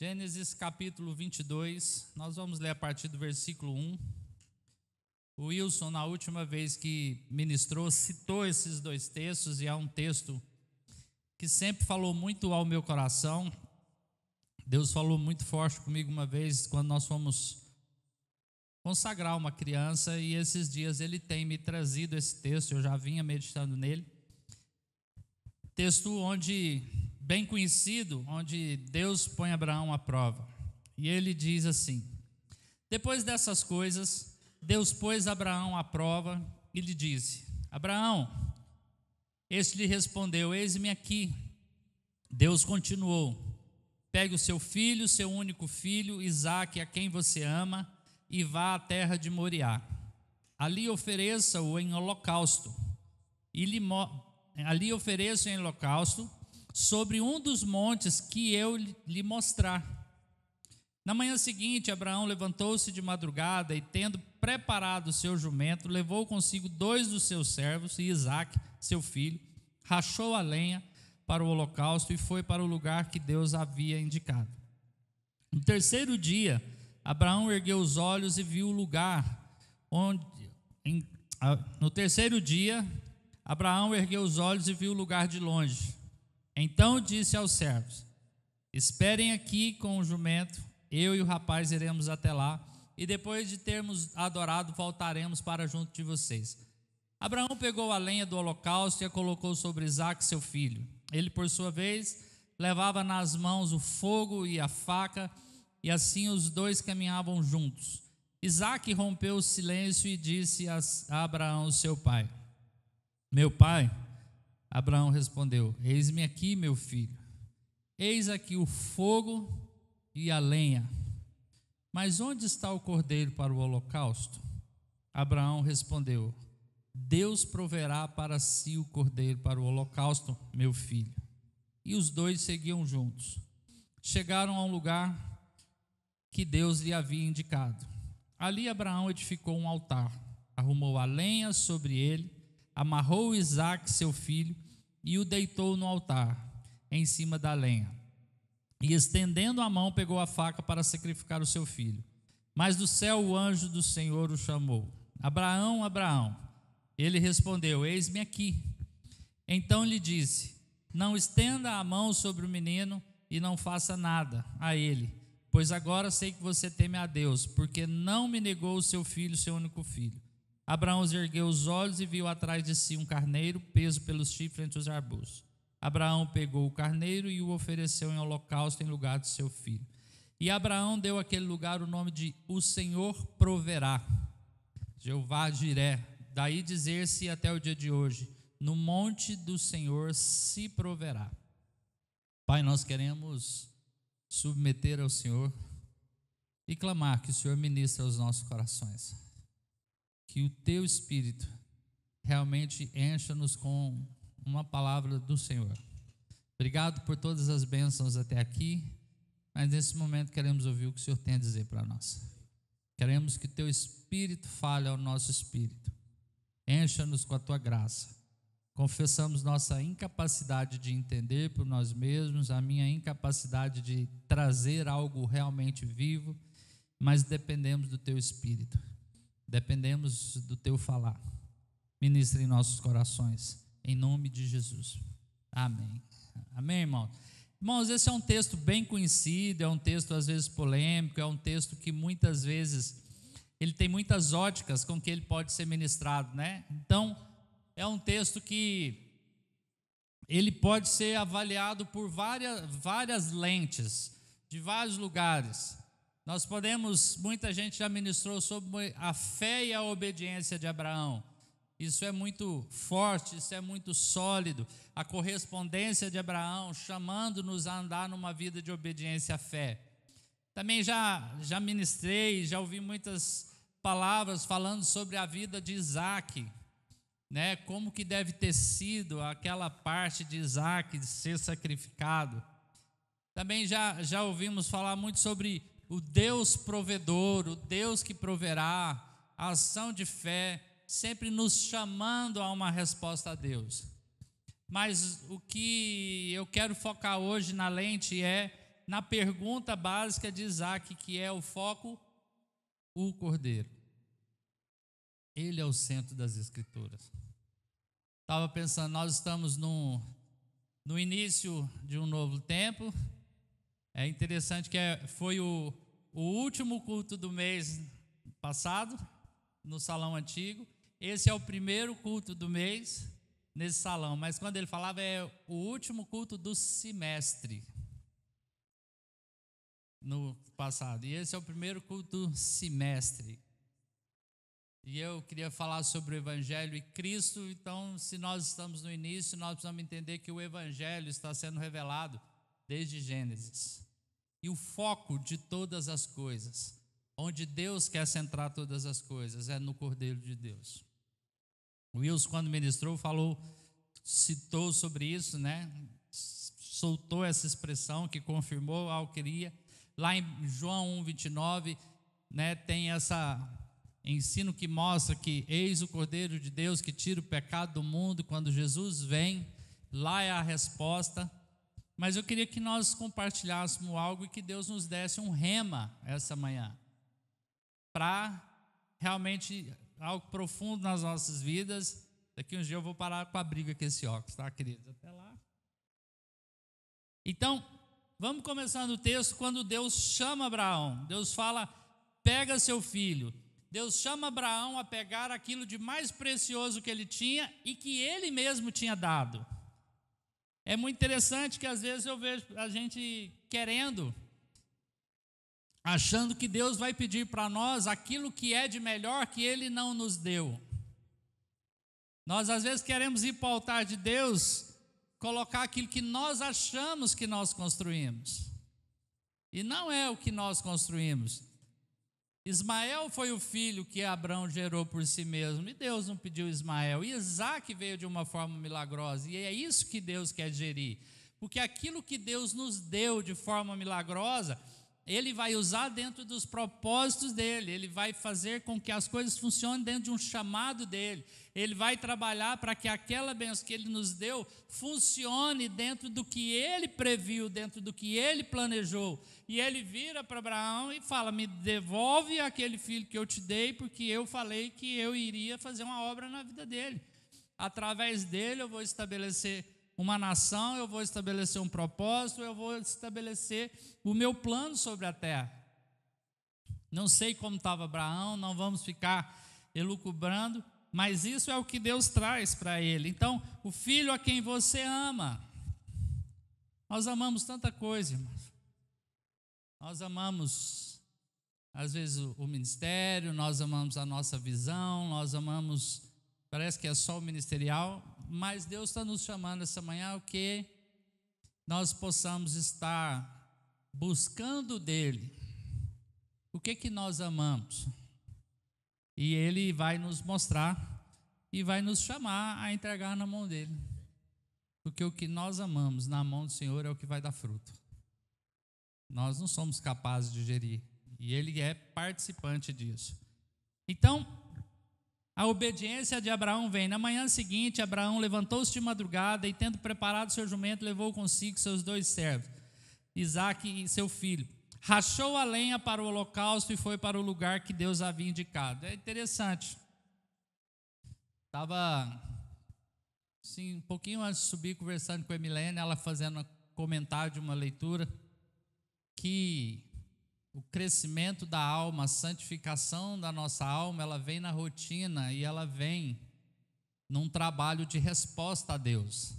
Gênesis capítulo 22, nós vamos ler a partir do versículo 1. O Wilson, na última vez que ministrou, citou esses dois textos, e é um texto que sempre falou muito ao meu coração. Deus falou muito forte comigo uma vez, quando nós fomos consagrar uma criança, e esses dias ele tem me trazido esse texto, eu já vinha meditando nele. Texto bem conhecido, onde Deus põe Abraão à prova. E ele diz assim: depois dessas coisas, Deus pôs Abraão à prova e lhe disse: Abraão. Este lhe respondeu: eis-me aqui. Deus continuou: pegue o seu filho, seu único filho, Isaque, a quem você ama, e vá à terra de Moriá. Ali ofereça-o em holocausto. Ali ofereça em holocausto sobre um dos montes que eu lhe mostrar. Na manhã seguinte, Abraão levantou-se de madrugada e, tendo preparado o seu jumento, levou consigo 2 dos seus servos e Isaque, seu filho, rachou a lenha para o holocausto e foi para o lugar que Deus havia indicado. No terceiro dia, Abraão ergueu os olhos e viu o lugar de longe. Então disse aos servos: esperem aqui com o jumento, eu e o rapaz iremos até lá, e depois de termos adorado, voltaremos para junto de vocês. Abraão pegou a lenha do holocausto e a colocou sobre Isaque, seu filho. Ele, por sua vez, levava nas mãos o fogo e a faca, e assim os dois caminhavam juntos. Isaque rompeu o silêncio e disse a Abraão, seu pai: meu pai. Abraão respondeu: eis-me aqui, meu filho. Eis aqui o fogo e a lenha, mas onde está o cordeiro para o holocausto? Abraão respondeu: Deus proverá para si o cordeiro para o holocausto, meu filho. E os dois seguiam juntos. Chegaram a um lugar que Deus lhe havia indicado. Ali Abraão edificou um altar, arrumou a lenha sobre ele, amarrou Isaque, seu filho, e o deitou no altar, em cima da lenha. E estendendo a mão, pegou a faca para sacrificar o seu filho. Mas do céu o anjo do Senhor o chamou: Abraão, Abraão. Ele respondeu: eis-me aqui. Então lhe disse: não estenda a mão sobre o menino e não faça nada a ele, pois agora sei que você teme a Deus, porque não me negou o seu filho, seu único filho. Abraão ergueu os olhos e viu atrás de si um carneiro, preso pelos chifres entre os arbustos. Abraão pegou o carneiro e o ofereceu em holocausto em lugar de seu filho. E Abraão deu àquele lugar o nome de O Senhor Proverá, Jeová Jiré. Daí dizer-se até o dia de hoje: no monte do Senhor se proverá. Pai, nós queremos submeter ao Senhor e clamar que o Senhor ministre aos nossos corações, que o teu Espírito realmente encha-nos com uma palavra do Senhor. Obrigado por todas as bênçãos até aqui, mas nesse momento queremos ouvir o que o Senhor tem a dizer para nós. Queremos que o teu Espírito fale ao nosso espírito. Encha-nos com a tua graça. Confessamos nossa incapacidade de entender por nós mesmos, a minha incapacidade de trazer algo realmente vivo, mas dependemos do teu Espírito. Dependemos do teu falar. Ministre em nossos corações, em nome de Jesus. Amém. Amém, irmão? Irmãos, esse é um texto bem conhecido, é um texto às vezes polêmico, é um texto que muitas vezes ele tem muitas óticas com que ele pode ser ministrado, né? Então, é um texto que ele pode ser avaliado por várias lentes, de vários lugares. Nós podemos, muita gente já ministrou sobre a fé e a obediência de Abraão. Isso é muito forte, isso é muito sólido. A correspondência de Abraão chamando-nos a andar numa vida de obediência à fé. Também já ministrei, já ouvi muitas palavras falando sobre a vida de Isaque, né? Como que deve ter sido aquela parte de Isaque de ser sacrificado. Também já ouvimos falar muito sobre o Deus provedor, o Deus que proverá, a ação de fé, sempre nos chamando a uma resposta a Deus. Mas o que eu quero focar hoje na lente é na pergunta básica de Isaac, que é o foco, o cordeiro. Ele é o centro das Escrituras. Estava pensando, nós estamos no início de um novo tempo. É interessante que foi o último culto do mês passado, no salão antigo. Esse é o primeiro culto do mês nesse salão, mas quando ele falava é o último culto do semestre no passado, e esse é o primeiro culto do semestre. E eu queria falar sobre o Evangelho e Cristo. Então, se nós estamos no início, nós precisamos entender que o Evangelho está sendo revelado desde Gênesis. E o foco de todas as coisas, onde Deus quer centrar todas as coisas, é no Cordeiro de Deus. O Wilson, quando ministrou, citou sobre isso, né? Soltou essa expressão que confirmou algo que queria. Lá em João 1:29, né, tem essa ensino que mostra que eis o Cordeiro de Deus que tira o pecado do mundo. Quando Jesus vem, lá é a resposta. Mas eu queria que nós compartilhássemos algo e que Deus nos desse um rema essa manhã, para realmente algo profundo nas nossas vidas. Daqui uns dias eu vou parar com a briga com esse óculos, tá, queridos? Até lá. Então, vamos começar no texto, quando Deus chama Abraão. Deus fala, pega seu filho. Deus chama Abraão a pegar aquilo de mais precioso que ele tinha e que ele mesmo tinha dado. É muito interessante que às vezes eu vejo a gente achando que Deus vai pedir para nós aquilo que é de melhor que Ele não nos deu. Nós às vezes queremos ir para o altar de Deus, colocar aquilo que nós achamos que nós construímos, e não é o que nós construímos. Ismael foi o filho que Abraão gerou por si mesmo, e Deus não pediu Ismael. E Isaac veio de uma forma milagrosa, e é isso que Deus quer gerir, porque aquilo que Deus nos deu de forma milagrosa, Ele vai usar dentro dos propósitos dEle. Ele vai fazer com que as coisas funcionem dentro de um chamado dEle. Ele vai trabalhar para que aquela bênção que Ele nos deu funcione dentro do que Ele previu, dentro do que Ele planejou. E Ele vira para Abraão e fala, me devolve aquele filho que eu te dei, porque eu falei que eu iria fazer uma obra na vida dele. Através dele eu vou estabelecer uma nação, eu vou estabelecer um propósito, eu vou estabelecer o meu plano sobre a terra. Não sei como estava Abraão, não vamos ficar elucubrando, mas isso é o que Deus traz para ele. Então, o filho a quem você ama. Nós amamos tanta coisa, irmãos. Nós amamos, às vezes, o ministério, nós amamos a nossa visão, nós amamos, parece que é só o ministerial, mas Deus está nos chamando essa manhã que nós possamos estar buscando dEle o que nós amamos, e Ele vai nos mostrar e vai nos chamar a entregar na mão dEle, porque o que nós amamos na mão do Senhor é o que vai dar fruto. Nós não somos capazes de gerir, e Ele é participante disso. Então, a obediência de Abraão vem. Na manhã seguinte, Abraão levantou-se de madrugada e, tendo preparado seu jumento, levou consigo seus 2 servos, Isaque e seu filho. Rachou a lenha para o holocausto e foi para o lugar que Deus havia indicado. É interessante. Estava assim, um pouquinho antes de subir, conversando com a Emilene, ela fazendo um comentário de uma leitura, que o crescimento da alma, a santificação da nossa alma, ela vem na rotina e ela vem num trabalho de resposta a Deus.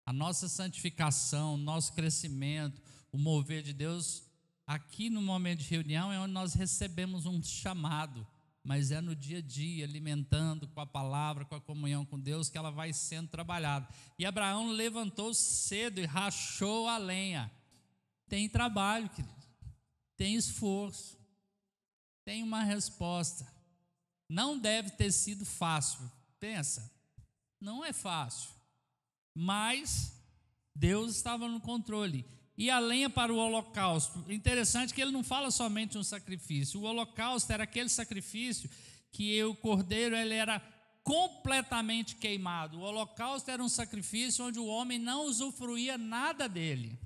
A nossa santificação, nosso crescimento, o mover de Deus, aqui no momento de reunião é onde nós recebemos um chamado, mas é no dia a dia, alimentando com a palavra, com a comunhão com Deus, que ela vai sendo trabalhada. E Abraão levantou cedo e rachou a lenha. Tem trabalho, querido. Tem esforço, tem uma resposta. Não deve ter sido fácil. Pensa, não é fácil, mas Deus estava no controle. E a lenha para o holocausto. Interessante que ele não fala somente de um sacrifício. O holocausto era aquele sacrifício que o cordeiro ele era completamente queimado. O holocausto era um sacrifício onde o homem não usufruía nada dele.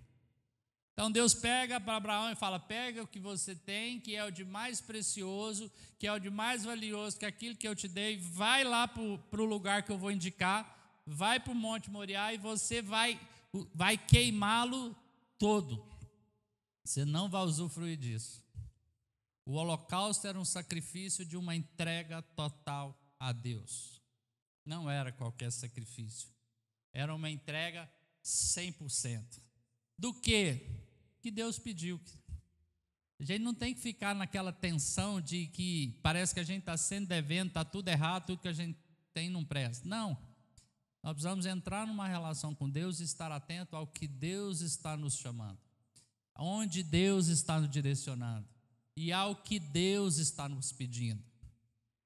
Então Deus pega para Abraão e fala: pega o que você tem, que é o de mais precioso, que é o de mais valioso, que é aquilo que eu te dei, vai lá para o lugar que eu vou indicar, vai para o Monte Moriá e você vai queimá-lo todo. Você não vai usufruir disso. O holocausto era um sacrifício de uma entrega total a Deus. Não era qualquer sacrifício. Era uma entrega 100%. Do que Deus pediu. A gente não tem que ficar naquela tensão de que parece que a gente está sendo devendo, está tudo errado, tudo que a gente tem não presta. Não. Nós precisamos entrar numa relação com Deus e estar atento ao que Deus está nos chamando, onde Deus está nos direcionando e ao que Deus está nos pedindo.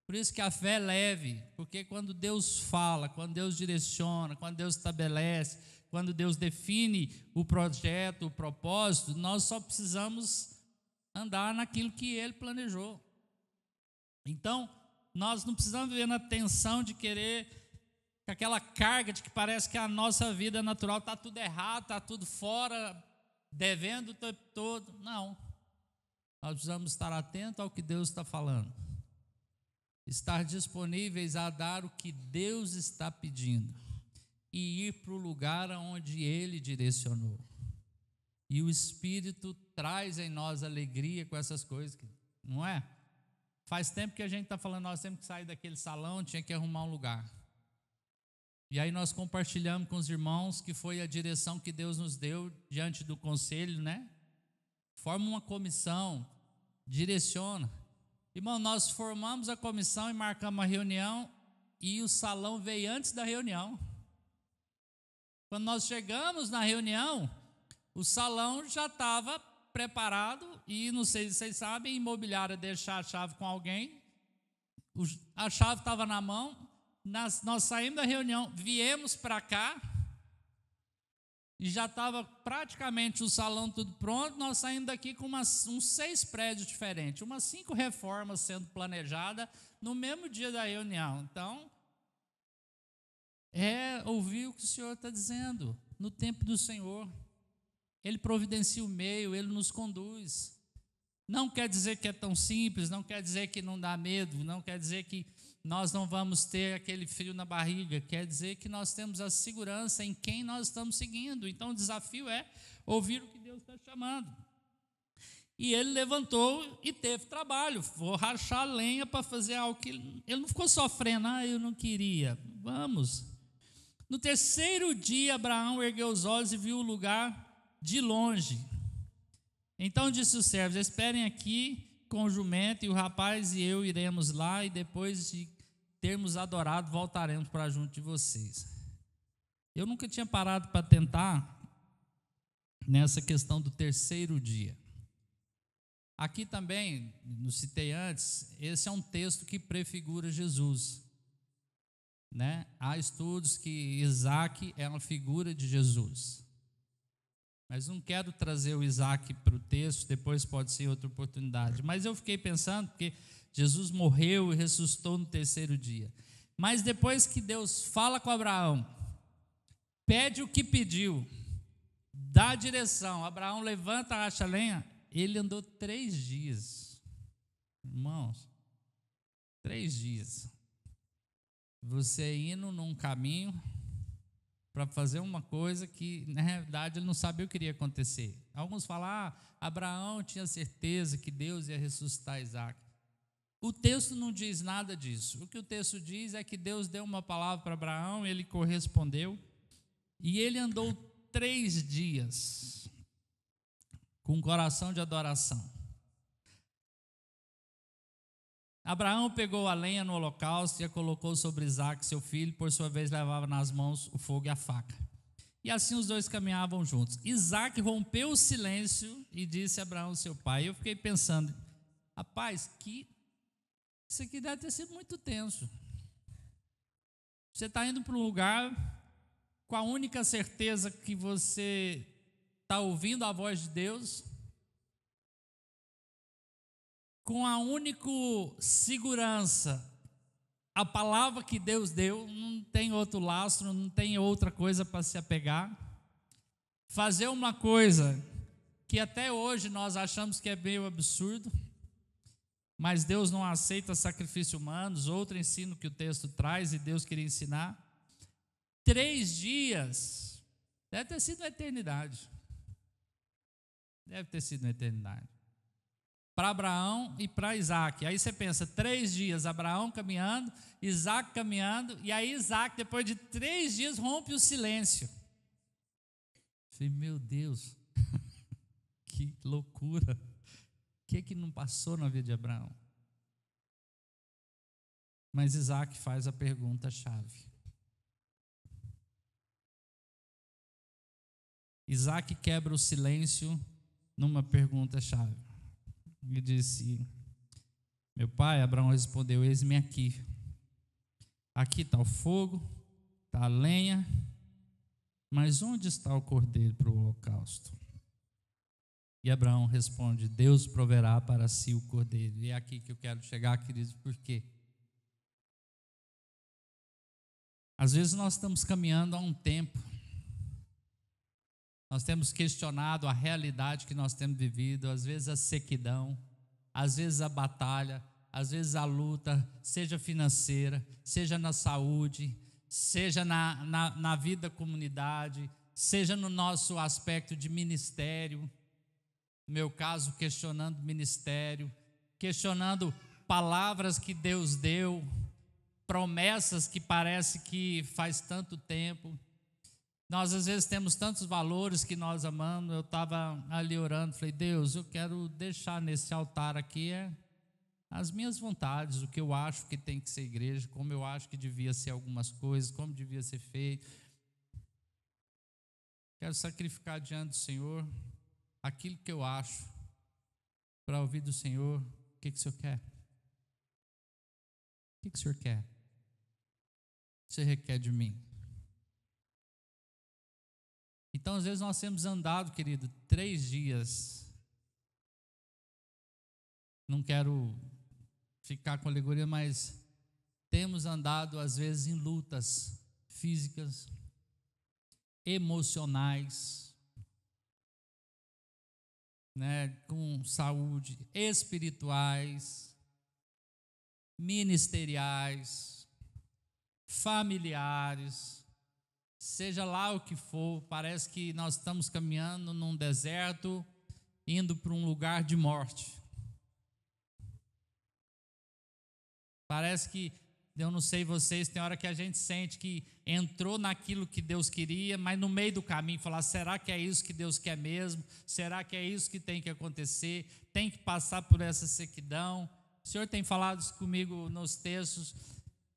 Por isso que a fé é leve, porque quando Deus fala, quando Deus direciona, quando Deus estabelece, quando Deus define o projeto, o propósito, nós só precisamos andar naquilo que Ele planejou. Então, nós não precisamos viver na tensão de querer, com aquela carga de que parece que a nossa vida natural está tudo errado, está tudo fora, devendo o tempo todo. Não. Nós precisamos estar atentos ao que Deus está falando. Estar disponíveis a dar o que Deus está pedindo e ir para o lugar onde Ele direcionou. E o Espírito traz em nós alegria com essas coisas, não é? Faz tempo que a gente está falando, nós temos que sair daquele salão, tinha que arrumar um lugar. E aí nós compartilhamos com os irmãos que foi a direção que Deus nos deu diante do conselho, né? Forma uma comissão, direciona. Irmão, nós formamos a comissão e marcamos uma reunião e o salão veio antes da reunião. Quando nós chegamos na reunião, o salão já estava preparado e, não sei se vocês sabem, a imobiliária deixar a chave com alguém, a chave estava na mão, nós saímos da reunião, viemos para cá e já estava praticamente o salão tudo pronto. Nós saímos daqui com uns 6 prédios diferentes, umas 5 reformas sendo planejadas no mesmo dia da reunião. Então, ouvir o que o Senhor está dizendo, no tempo do Senhor. Ele providencia o meio, Ele nos conduz. Não quer dizer que é tão simples, não quer dizer que não dá medo, não quer dizer que nós não vamos ter aquele frio na barriga, quer dizer que nós temos a segurança em quem nós estamos seguindo. Então o desafio é ouvir o que Deus está chamando. E ele levantou e teve trabalho, vou rachar lenha para fazer algo que ele não ficou sofrendo, eu não queria, vamos. No 3º dia, Abraão ergueu os olhos e viu o lugar de longe. Então disse os servos: esperem aqui com o jumento, e o rapaz e eu iremos lá, e depois de termos adorado, voltaremos para junto de vocês. Eu nunca tinha parado para tentar nessa questão do 3º dia. Aqui também, não citei antes, esse é um texto que prefigura Jesus, né? Há estudos que Isaac é uma figura de Jesus. Mas não quero trazer o Isaac para o texto, depois pode ser outra oportunidade. Mas eu fiquei pensando, porque Jesus morreu e ressuscitou no 3º dia. Mas depois que Deus fala com Abraão, pede o que pediu, dá a direção, Abraão levanta, racha a lenha, ele andou 3 dias. Irmãos, 3 dias. Você indo num caminho para fazer uma coisa que, na realidade, ele não sabia o que iria acontecer. Alguns falam, Abraão tinha certeza que Deus ia ressuscitar Isaac. O texto não diz nada disso. O que o texto diz é que Deus deu uma palavra para Abraão, ele correspondeu, e ele andou 3 dias com um coração de adoração. Abraão pegou a lenha no holocausto e a colocou sobre Isaac, seu filho, por sua vez levava nas mãos o fogo e a faca. E assim os dois caminhavam juntos. Isaac rompeu o silêncio e disse a Abraão, seu pai. Eu fiquei pensando, rapaz, isso aqui deve ter sido muito tenso. Você está indo para um lugar com a única certeza que você está ouvindo a voz de Deus, com a única segurança, a palavra que Deus deu, não tem outro lastro, não tem outra coisa para se apegar. Fazer uma coisa que até hoje nós achamos que é meio absurdo, mas Deus não aceita sacrifícios humanos. Outro ensino que o texto traz, e Deus queria ensinar: 3 dias, deve ter sido uma eternidade. Deve ter sido uma eternidade. Para Abraão e para Isaac. Aí você pensa, 3 dias, Abraão caminhando, Isaac caminhando, e aí Isaac, depois de 3 dias, rompe o silêncio. Eu falei, meu Deus, que loucura. O que não passou na vida de Abraão? Mas Isaac faz a pergunta-chave. Isaac quebra o silêncio numa pergunta-chave. Ele disse: meu pai, Abraão respondeu: eis-me aqui. Aqui está o fogo, está a lenha, mas onde está o cordeiro para o holocausto? E Abraão responde: Deus proverá para si o cordeiro. E é aqui que eu quero chegar, queridos, por quê? Às vezes nós estamos caminhando há um tempo, nós temos questionado a realidade que nós temos vivido, às vezes a sequidão, às vezes a batalha, às vezes a luta, seja financeira, seja na saúde, seja na vida da comunidade, seja no nosso aspecto de ministério. No meu caso, questionando ministério, questionando palavras que Deus deu, promessas que parece que faz tanto tempo. Nós às vezes temos tantos valores que nós amamos. Eu estava ali orando, falei: Deus, eu quero deixar nesse altar aqui as minhas vontades, o que eu acho que tem que ser igreja, como eu acho que devia ser algumas coisas, como devia ser feito. Quero sacrificar diante do Senhor aquilo que eu acho, para ouvir do Senhor. O que o Senhor quer? O que o Senhor quer? O que você requer de mim? Então, às vezes nós temos andado, querido, 3 dias. Não quero ficar com alegoria, mas temos andado, às vezes, em lutas físicas, emocionais, com saúde, espirituais, ministeriais, familiares, seja lá o que for. Parece que nós estamos caminhando num deserto, indo para um lugar de morte. Parece que, eu não sei vocês, tem hora que a gente sente que entrou naquilo que Deus queria, mas no meio do caminho falar: será que é isso que Deus quer mesmo? Será que é isso que tem que acontecer? Tem que passar por essa sequidão? O Senhor tem falado isso comigo nos textos.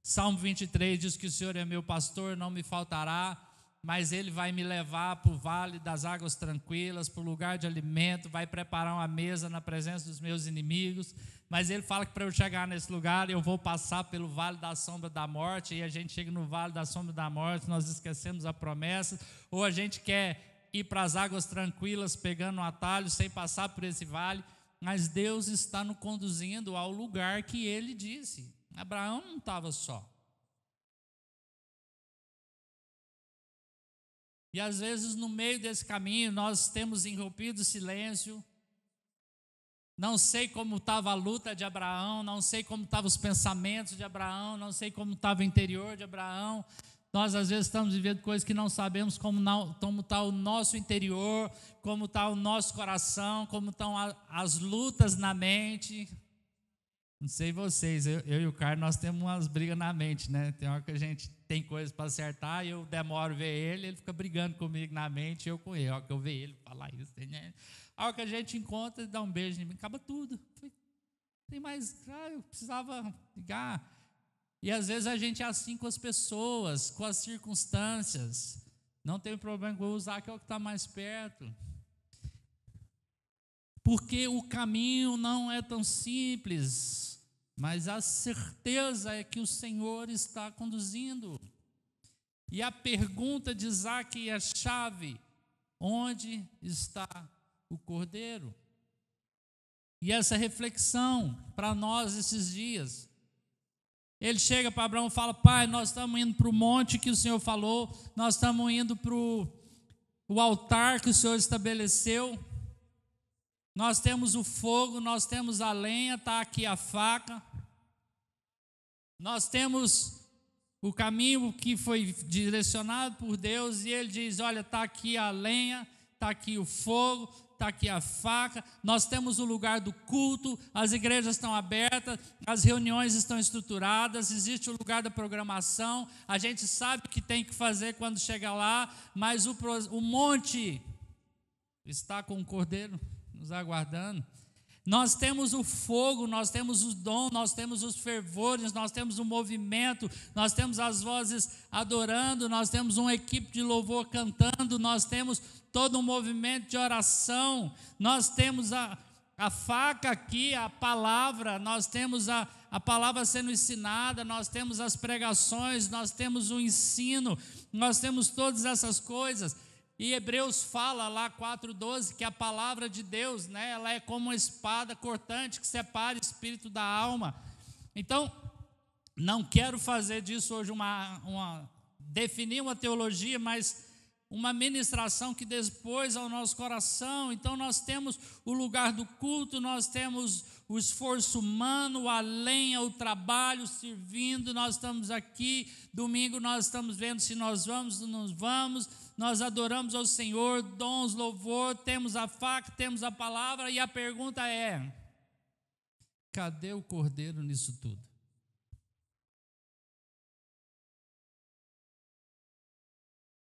Salmo 23 diz que o Senhor é meu pastor, não me faltará, mas Ele vai me levar para o vale das águas tranquilas, para o lugar de alimento, vai preparar uma mesa na presença dos meus inimigos. Mas Ele fala que para eu chegar nesse lugar, eu vou passar pelo vale da sombra da morte, e a gente chega no vale da sombra da morte, nós esquecemos a promessa, ou a gente quer ir para as águas tranquilas, pegando um atalho, sem passar por esse vale, mas Deus está nos conduzindo ao lugar que Ele disse. Abraão não estava só. E às vezes no meio desse caminho nós temos irrompido silêncio. Não sei como estava a luta de Abraão, não sei como estavam os pensamentos de Abraão, não sei como estava o interior de Abraão. Nós às vezes estamos vivendo coisas que não sabemos como está o nosso interior, como está o nosso coração, como estão as lutas na mente. Não sei vocês, eu e o Carlos, nós temos umas brigas na mente, né? Tem hora que a gente tem coisas para acertar, e eu demoro a ver ele fica brigando comigo na mente, eu com ele. A hora que eu vejo ele falar isso, né? A hora que a gente encontra, ele dá um beijo em mim, acaba tudo. Tem mais, eu precisava ligar. E às vezes a gente é assim com as pessoas, com as circunstâncias. Não tem problema, vou usar que é o que está mais perto. Porque o caminho não é tão simples, mas a certeza é que o Senhor está conduzindo. E a pergunta de Isaac é a chave: onde está o cordeiro? E essa reflexão para nós esses dias. Ele chega para Abraão e fala: pai, nós estamos indo para o monte que o Senhor falou, nós estamos indo para o altar que o Senhor estabeleceu. nós temos o fogo, nós temos a lenha, está aqui a faca, nós temos o caminho que foi direcionado por Deus, e Ele diz: olha, está aqui a lenha, está aqui o fogo, está aqui a faca, nós temos o lugar do culto, as igrejas estão abertas, as reuniões estão estruturadas, existe o lugar da programação, a gente sabe o que tem que fazer quando chega lá, mas o monte está com o Cordeiro nos aguardando. Nós temos o fogo, nós temos o dom, nós temos os fervores, nós temos o movimento, nós temos as vozes adorando, nós temos uma equipe de louvor cantando, nós temos todo um movimento de oração, nós temos a faca aqui, a palavra, nós temos a palavra sendo ensinada, nós temos as pregações, nós temos o ensino, nós temos todas essas coisas. E Hebreus fala lá 4:12 que a palavra de Deus, né, ela é como uma espada cortante que separa o espírito da alma. Então, não quero fazer disso hoje definir uma teologia, mas uma ministração que depois ao nosso coração. Então nós temos o lugar do culto, nós temos o esforço humano, a lenha, o trabalho servindo, nós estamos aqui, domingo nós estamos vendo se nós vamos ou não vamos, nós adoramos ao Senhor, dons, louvor, temos a faca, temos a palavra, e a pergunta é: cadê o Cordeiro nisso tudo?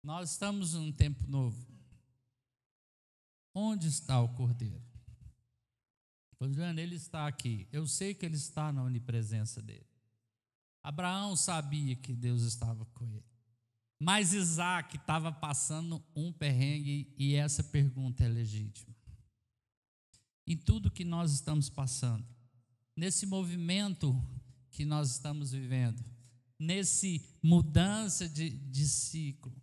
Nós estamos num tempo novo. Onde está o Cordeiro? Ele está aqui. Eu sei que ele está na onipresença dele. Abraão sabia que Deus estava com ele. Mas Isaac estava passando um perrengue, e essa pergunta é legítima. Em tudo que nós estamos passando, nesse movimento que nós estamos vivendo, nesse mudança de ciclo,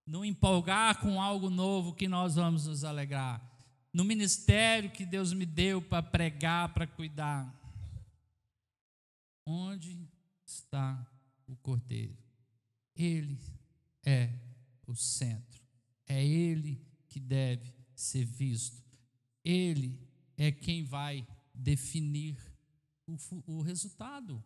no empolgar com algo novo que nós vamos nos alegrar, no ministério que Deus me deu para pregar, para cuidar, onde está o Cordeiro? Ele é o centro, é Ele que deve ser visto, Ele é quem vai definir o resultado.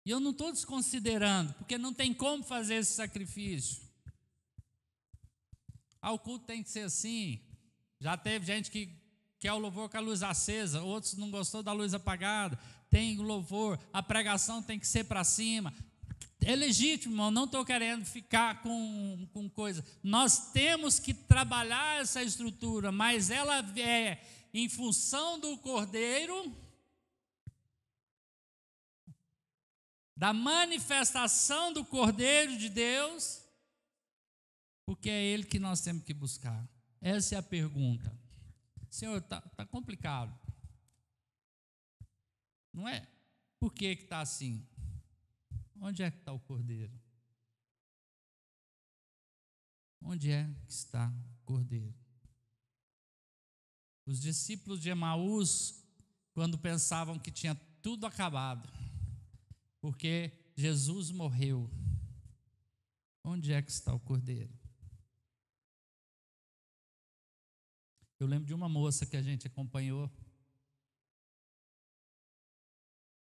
E eu não estou desconsiderando, porque não tem como fazer esse sacrifício. O culto tem que ser assim. Já teve gente que quer o louvor com a luz acesa, outros não gostou da luz apagada. Tem o louvor, a pregação tem que ser para cima. É legítimo, irmão, não estou querendo ficar com coisa. Nós temos que trabalhar essa estrutura, mas ela é em função do Cordeiro, da manifestação do Cordeiro de Deus, porque é Ele que nós temos que buscar. Essa é a pergunta. Senhor, está complicado, não é? Por que está assim? Onde é que está o Cordeiro? Onde é que está o Cordeiro? Os discípulos de Emaús, quando pensavam que tinha tudo acabado, porque Jesus morreu, onde é que está o Cordeiro? Eu lembro de uma moça que a gente acompanhou,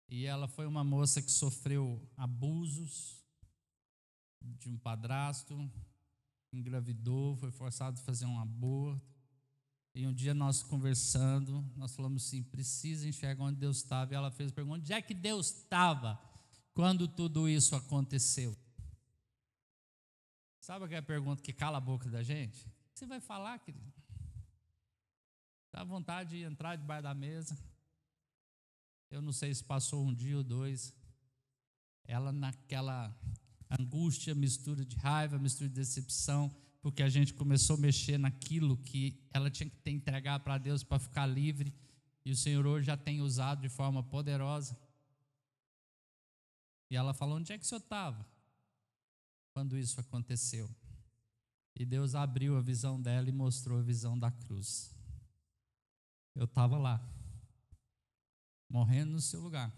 e ela foi uma moça que sofreu abusos de um padrasto, engravidou, foi forçado a fazer um aborto, e um dia nós conversando, nós falamos assim: precisa enxergar onde Deus estava, e ela fez a pergunta: onde é que Deus estava quando tudo isso aconteceu? Sabe aquela pergunta que cala a boca da gente? O que você vai falar, querido? Dá vontade de entrar debaixo da mesa. Eu não sei se passou um dia ou dois, ela naquela angústia, mistura de raiva, mistura de decepção, porque a gente começou a mexer naquilo que ela tinha que entregar para Deus para ficar livre, e o Senhor hoje já tem usado de forma poderosa. E ela falou: onde é que o senhor estava quando isso aconteceu? E Deus abriu a visão dela e mostrou a visão da cruz. Eu estava lá, morrendo no seu lugar,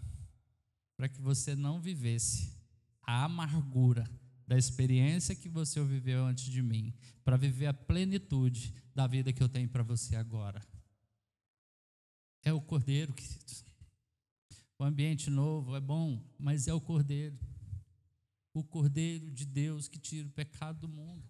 para que você não vivesse a amargura da experiência que você viveu antes de mim, para viver a plenitude da vida que eu tenho para você agora. É o Cordeiro, queridos. O ambiente novo é bom, mas é o Cordeiro. O Cordeiro de Deus que tira o pecado do mundo.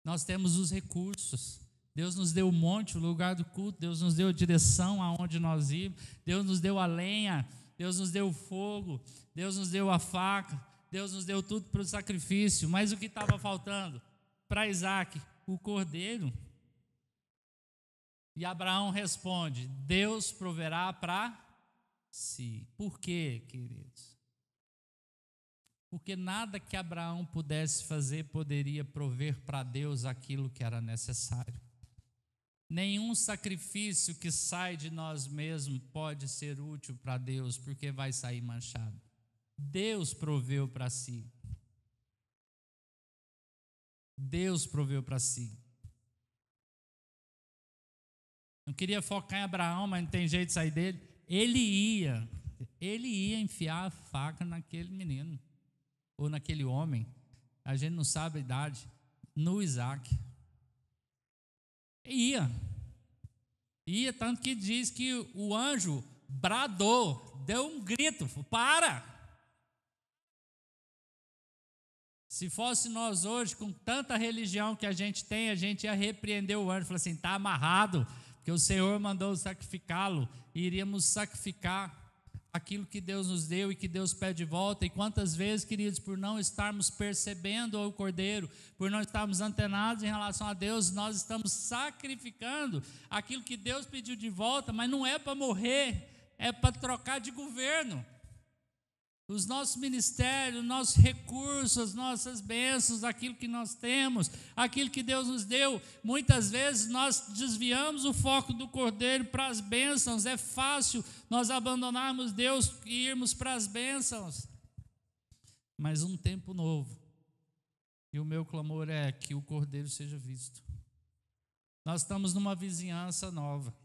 Nós temos os recursos. Deus nos deu o monte, o lugar do culto. Deus nos deu a direção aonde nós íamos. Deus nos deu a lenha. Deus nos deu o fogo. Deus nos deu a faca. Deus nos deu tudo para o sacrifício. Mas o que estava faltando? Para Isaac, o cordeiro. E Abraão responde: Deus proverá para si. Por quê, queridos? Porque nada que Abraão pudesse fazer poderia prover para Deus aquilo que era necessário. Nenhum sacrifício que sai de nós mesmos pode ser útil para Deus, porque vai sair manchado. Deus proveu para si. Deus proveu para si. Não queria focar em Abraão, mas não tem jeito de sair dele. Ele ia enfiar a faca naquele menino, ou naquele homem, a gente não sabe a idade, no Isaac. Ia, tanto que diz que o anjo bradou, deu um grito: para! Se fosse nós hoje, com tanta religião que a gente tem, a gente ia repreender o anjo, falar assim: está amarrado, porque o Senhor mandou sacrificá-lo, e iríamos sacrificar aquilo que Deus nos deu e que Deus pede de volta. E quantas vezes, queridos, por não estarmos percebendo o Cordeiro, por não estarmos antenados em relação a Deus, nós estamos sacrificando aquilo que Deus pediu de volta, mas não é para morrer, é para trocar de governo. Os nossos ministérios, os nossos recursos, as nossas bênçãos, aquilo que nós temos, aquilo que Deus nos deu, muitas vezes nós desviamos o foco do Cordeiro para as bênçãos. É fácil nós abandonarmos Deus e irmos para as bênçãos. Mas um tempo novo, e o meu clamor é que o Cordeiro seja visto. Nós estamos numa vizinhança nova,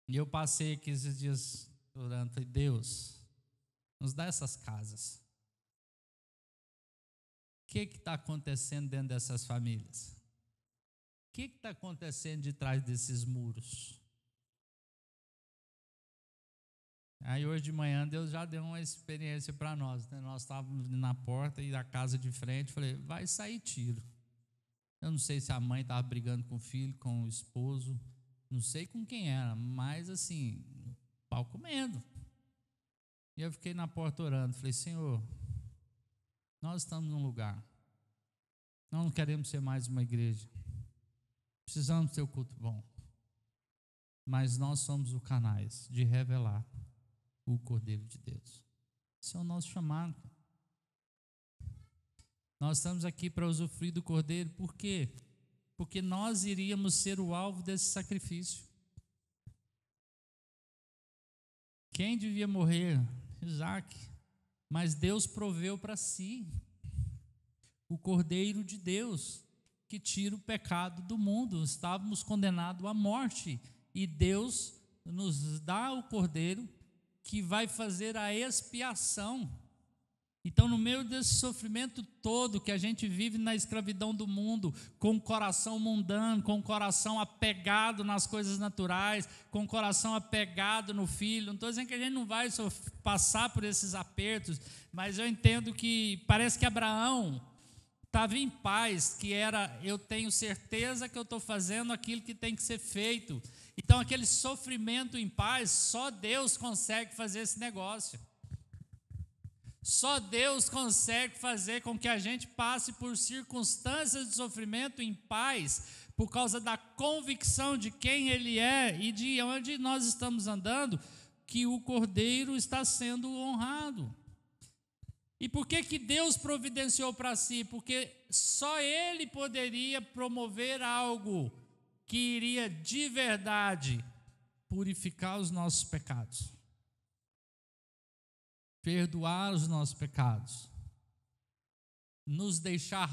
e eu passei aqui esses dias orando, falei: Deus, nos dá essas casas. O que está acontecendo dentro dessas famílias? O que está acontecendo de trás desses muros? Aí hoje de manhã Deus já deu uma experiência para nós, né? Nós estávamos na porta e da casa de frente, falei: vai sair tiro. Eu não sei se a mãe estava brigando com o filho, com o esposo, não sei com quem era, mas assim, pau comendo. E eu fiquei na porta orando, falei: Senhor, nós estamos num lugar, nós não queremos ser mais uma igreja, precisamos ter o culto bom, mas nós somos os canais de revelar o Cordeiro de Deus. Esse é o nosso chamado. Nós estamos aqui para usufruir do Cordeiro. Por quê? Porque nós iríamos ser o alvo desse sacrifício. Quem devia morrer? Isaac. Mas Deus proveu para si o Cordeiro de Deus, que tira o pecado do mundo. Estávamos condenados à morte, e Deus nos dá o Cordeiro que vai fazer a expiação. Então, no meio desse sofrimento todo que a gente vive na escravidão do mundo, com o coração mundano, com o coração apegado nas coisas naturais, com o coração apegado no filho, não estou dizendo que a gente não vai passar por esses apertos, mas eu entendo que parece que Abraão estava em paz, que era: eu tenho certeza que eu estou fazendo aquilo que tem que ser feito. Então, aquele sofrimento em paz, só Deus consegue fazer esse negócio. Só Deus consegue fazer com que a gente passe por circunstâncias de sofrimento em paz, por causa da convicção de quem Ele é e de onde nós estamos andando, que o Cordeiro está sendo honrado. E por que Deus providenciou para si? Porque só Ele poderia promover algo que iria de verdade purificar os nossos pecados, perdoar os nossos pecados, nos deixar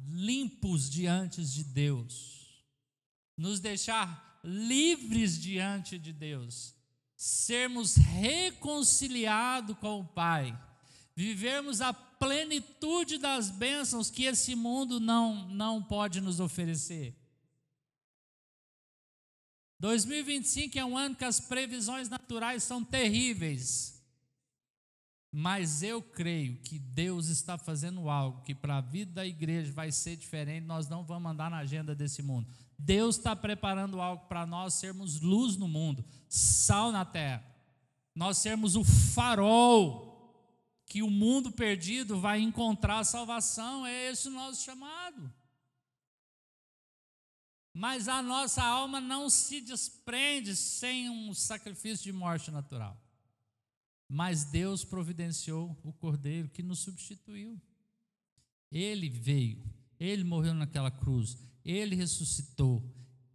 limpos diante de Deus, nos deixar livres diante de Deus, sermos reconciliados com o Pai, vivermos a plenitude das bênçãos que esse mundo não pode nos oferecer. 2025 é um ano que as previsões naturais são terríveis, mas eu creio que Deus está fazendo algo que para a vida da igreja vai ser diferente. Nós não vamos andar na agenda desse mundo. Deus está preparando algo para nós sermos luz no mundo, sal na terra, nós sermos o farol que o mundo perdido vai encontrar salvação. É esse o nosso chamado. Mas a nossa alma não se desprende sem um sacrifício de morte natural. Mas Deus providenciou o Cordeiro que nos substituiu. Ele veio, Ele morreu naquela cruz, Ele ressuscitou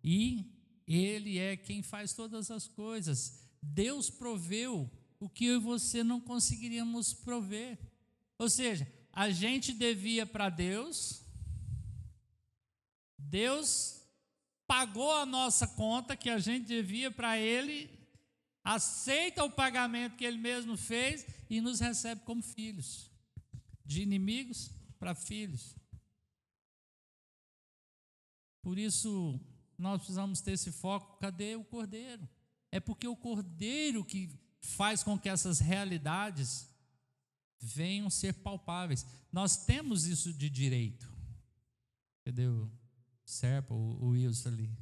e Ele é quem faz todas as coisas. Deus proveu o que eu e você não conseguiríamos prover. Ou seja, a gente devia para Deus, Deus pagou a nossa conta que a gente devia para Ele, aceita o pagamento que Ele mesmo fez e nos recebe como filhos, de inimigos para filhos. Por isso, nós precisamos ter esse foco. Cadê o Cordeiro? É porque o Cordeiro que faz com que essas realidades venham ser palpáveis. Nós temos isso de direito. Cadê o Serpa, o Wilson ali?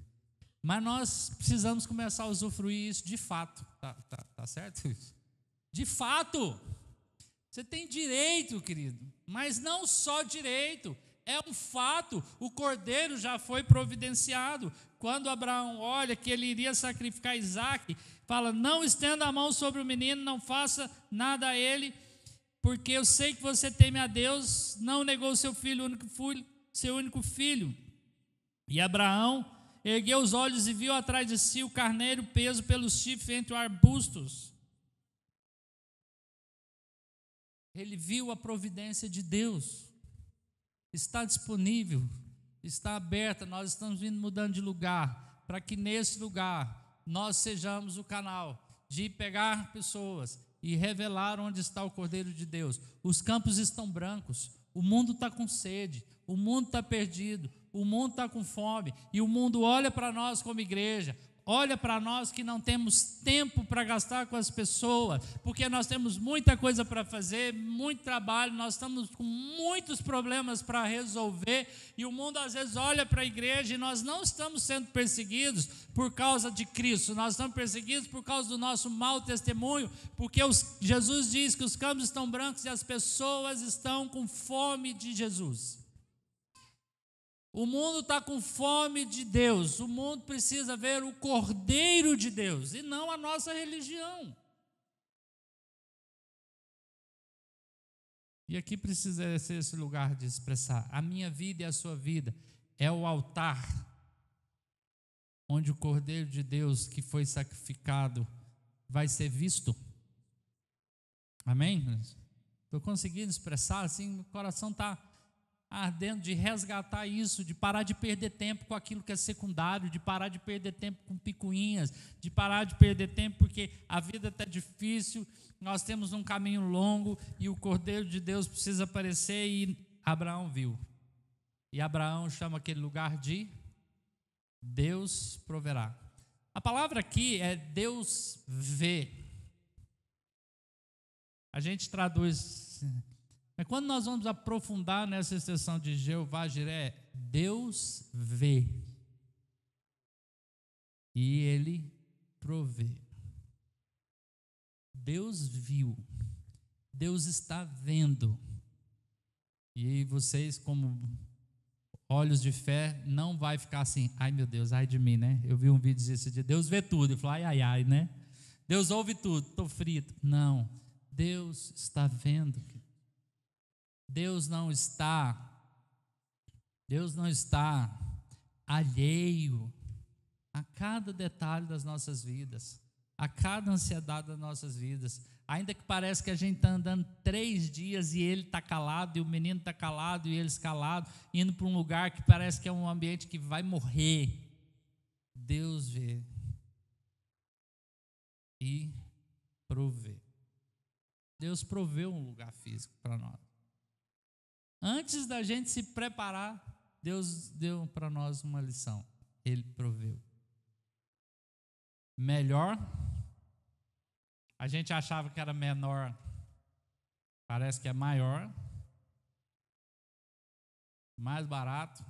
Mas nós precisamos começar a usufruir isso de fato. Tá certo isso? De fato. Você tem direito, querido. Mas não só direito. É um fato. O Cordeiro já foi providenciado. Quando Abraão olha que ele iria sacrificar Isaque, fala: não estenda a mão sobre o menino, não faça nada a ele, porque eu sei que você teme a Deus, não negou seu único filho. E Abraão ergueu os olhos e viu atrás de si o carneiro preso pelos chifres entre os arbustos. Ele viu a providência de Deus. Está disponível, está aberta. Nós estamos vindo mudando de lugar, para que nesse lugar nós sejamos o canal de pegar pessoas e revelar onde está o Cordeiro de Deus. Os campos estão brancos, o mundo está com sede, o mundo está perdido, o mundo está com fome, e o mundo olha para nós como igreja, olha para nós que não temos tempo para gastar com as pessoas, porque nós temos muita coisa para fazer, muito trabalho, nós estamos com muitos problemas para resolver, e o mundo às vezes olha para a igreja e nós não estamos sendo perseguidos por causa de Cristo, nós estamos perseguidos por causa do nosso mau testemunho, porque Jesus diz que os campos estão brancos e as pessoas estão com fome de Jesus. O mundo está com fome de Deus, o mundo precisa ver o Cordeiro de Deus e não a nossa religião. E aqui precisa ser esse lugar de expressar: a minha vida e a sua vida é o altar onde o Cordeiro de Deus que foi sacrificado vai ser visto. Amém? Estou conseguindo expressar assim, meu coração está ardendo de resgatar isso, de parar de perder tempo com aquilo que é secundário, de parar de perder tempo com picuinhas, de parar de perder tempo porque a vida está difícil, nós temos um caminho longo e o Cordeiro de Deus precisa aparecer. E Abraão viu, e Abraão chama aquele lugar de Deus proverá. A palavra aqui é Deus vê. A gente traduz, mas quando nós vamos aprofundar nessa expressão de Jeová Jiré, Deus vê e Ele provê. Deus viu, Deus está vendo. E aí vocês, como olhos de fé, não vai ficar assim: ai meu Deus, ai de mim, né? Eu vi um vídeo esse dia, Deus vê tudo. Eu falo: ai, né? Deus ouve tudo, estou frito. Não, Deus está vendo. Deus não está alheio a cada detalhe das nossas vidas, a cada ansiedade das nossas vidas. Ainda que pareça que a gente está andando 3 dias e ele está calado, e o menino está calado, e eles calados, indo para um lugar que parece que é um ambiente que vai morrer. Deus vê e provê. Deus proveu um lugar físico para nós. Antes da gente se preparar, Deus deu para nós uma lição. Ele proveu. Melhor, a gente achava que era menor, parece que é maior. Mais barato,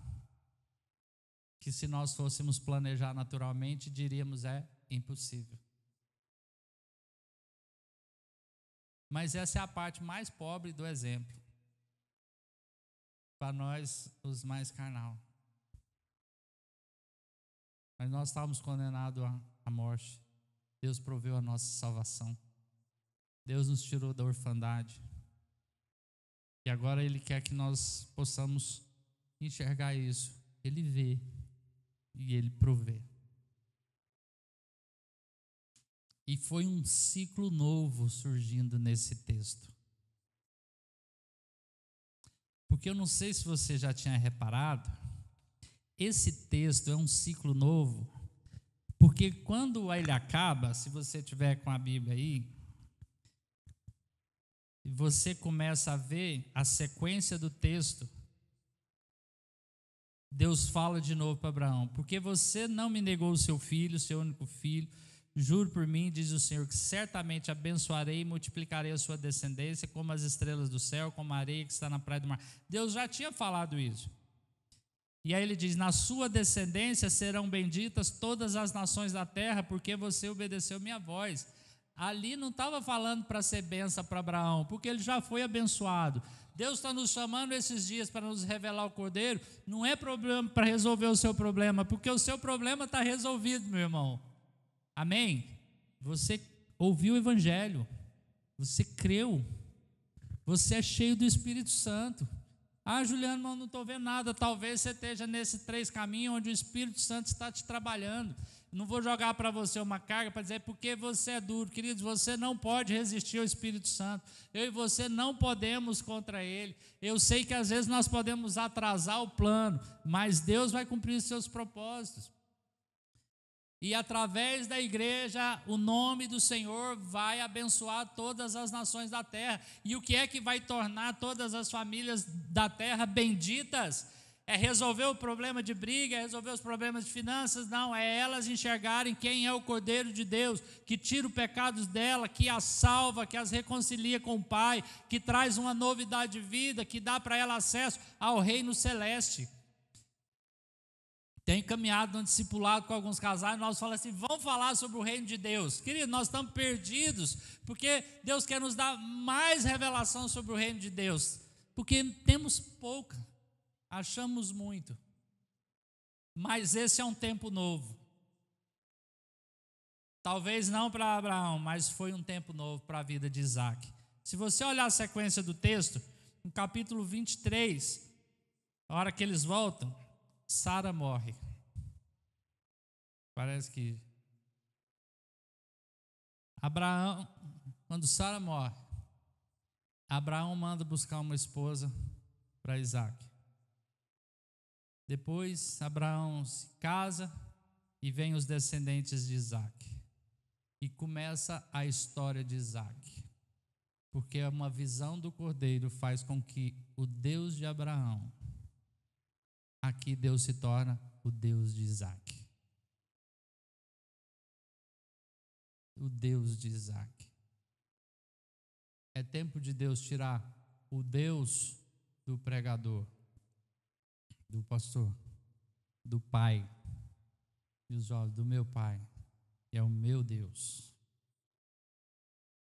que se nós fôssemos planejar naturalmente, diríamos é impossível. Mas essa é a parte mais pobre do exemplo, para nós os mais carnal. Mas nós estávamos condenados à morte. Deus proveu a nossa salvação. Deus nos tirou da orfandade. E agora Ele quer que nós possamos enxergar isso. Ele vê e Ele provê. E foi um ciclo novo surgindo nesse texto. Porque eu não sei se você já tinha reparado, esse texto é um ciclo novo, porque quando ele acaba, se você tiver com a Bíblia aí, você começa a ver a sequência do texto. Deus fala de novo para Abraão: porque você não me negou o seu filho, o seu único filho, juro por mim, diz o Senhor, que certamente abençoarei e multiplicarei a sua descendência como as estrelas do céu, como a areia que está na praia do mar. Deus já tinha falado isso. E aí ele diz: na sua descendência serão benditas todas as nações da terra, porque você obedeceu minha voz. Ali não estava falando para ser bênção para Abraão, porque ele já foi abençoado. Deus está nos chamando esses dias para nos revelar o Cordeiro. Não é problema para resolver o seu problema, porque o seu problema está resolvido, meu irmão. Amém? Você ouviu o Evangelho, você creu, você é cheio do Espírito Santo. Ah, Juliano, mas não estou vendo nada. Talvez você esteja nesse 3 caminhos onde o Espírito Santo está te trabalhando. Não vou jogar para você uma carga para dizer porque você é duro. Queridos, você não pode resistir ao Espírito Santo. Eu e você não podemos contra Ele. Eu sei que às vezes nós podemos atrasar o plano, mas Deus vai cumprir os seus propósitos. E através da igreja, o nome do Senhor vai abençoar todas as nações da terra. E o que é que vai tornar todas as famílias da terra benditas? É resolver o problema de briga, é resolver os problemas de finanças? Não, é elas enxergarem quem é o Cordeiro de Deus, que tira os pecados dela, que as salva, que as reconcilia com o Pai, que traz uma novidade de vida, que dá para ela acesso ao reino celeste. Tenho caminhado no discipulado com alguns casais, nós falamos assim: vamos falar sobre o reino de Deus. Querido, nós estamos perdidos, porque Deus quer nos dar mais revelação sobre o reino de Deus, porque temos pouca, achamos muito, mas esse é um tempo novo. Talvez não para Abraão, mas foi um tempo novo para a vida de Isaac. Se você olhar a sequência do texto, no capítulo 23, a hora que eles voltam, Sara morre. Parece que Abraão, quando Sara morre, Abraão manda buscar uma esposa para Isaac. Depois Abraão se casa e vem os descendentes de Isaac. E começa a história de Isaac. Porque uma visão do Cordeiro faz com que o Deus de Abraão, aqui Deus se torna o Deus de Isaac. O Deus de Isaac. É tempo de Deus tirar o Deus do pregador, do pastor, do pai, e os jovens, do meu pai, é o meu Deus.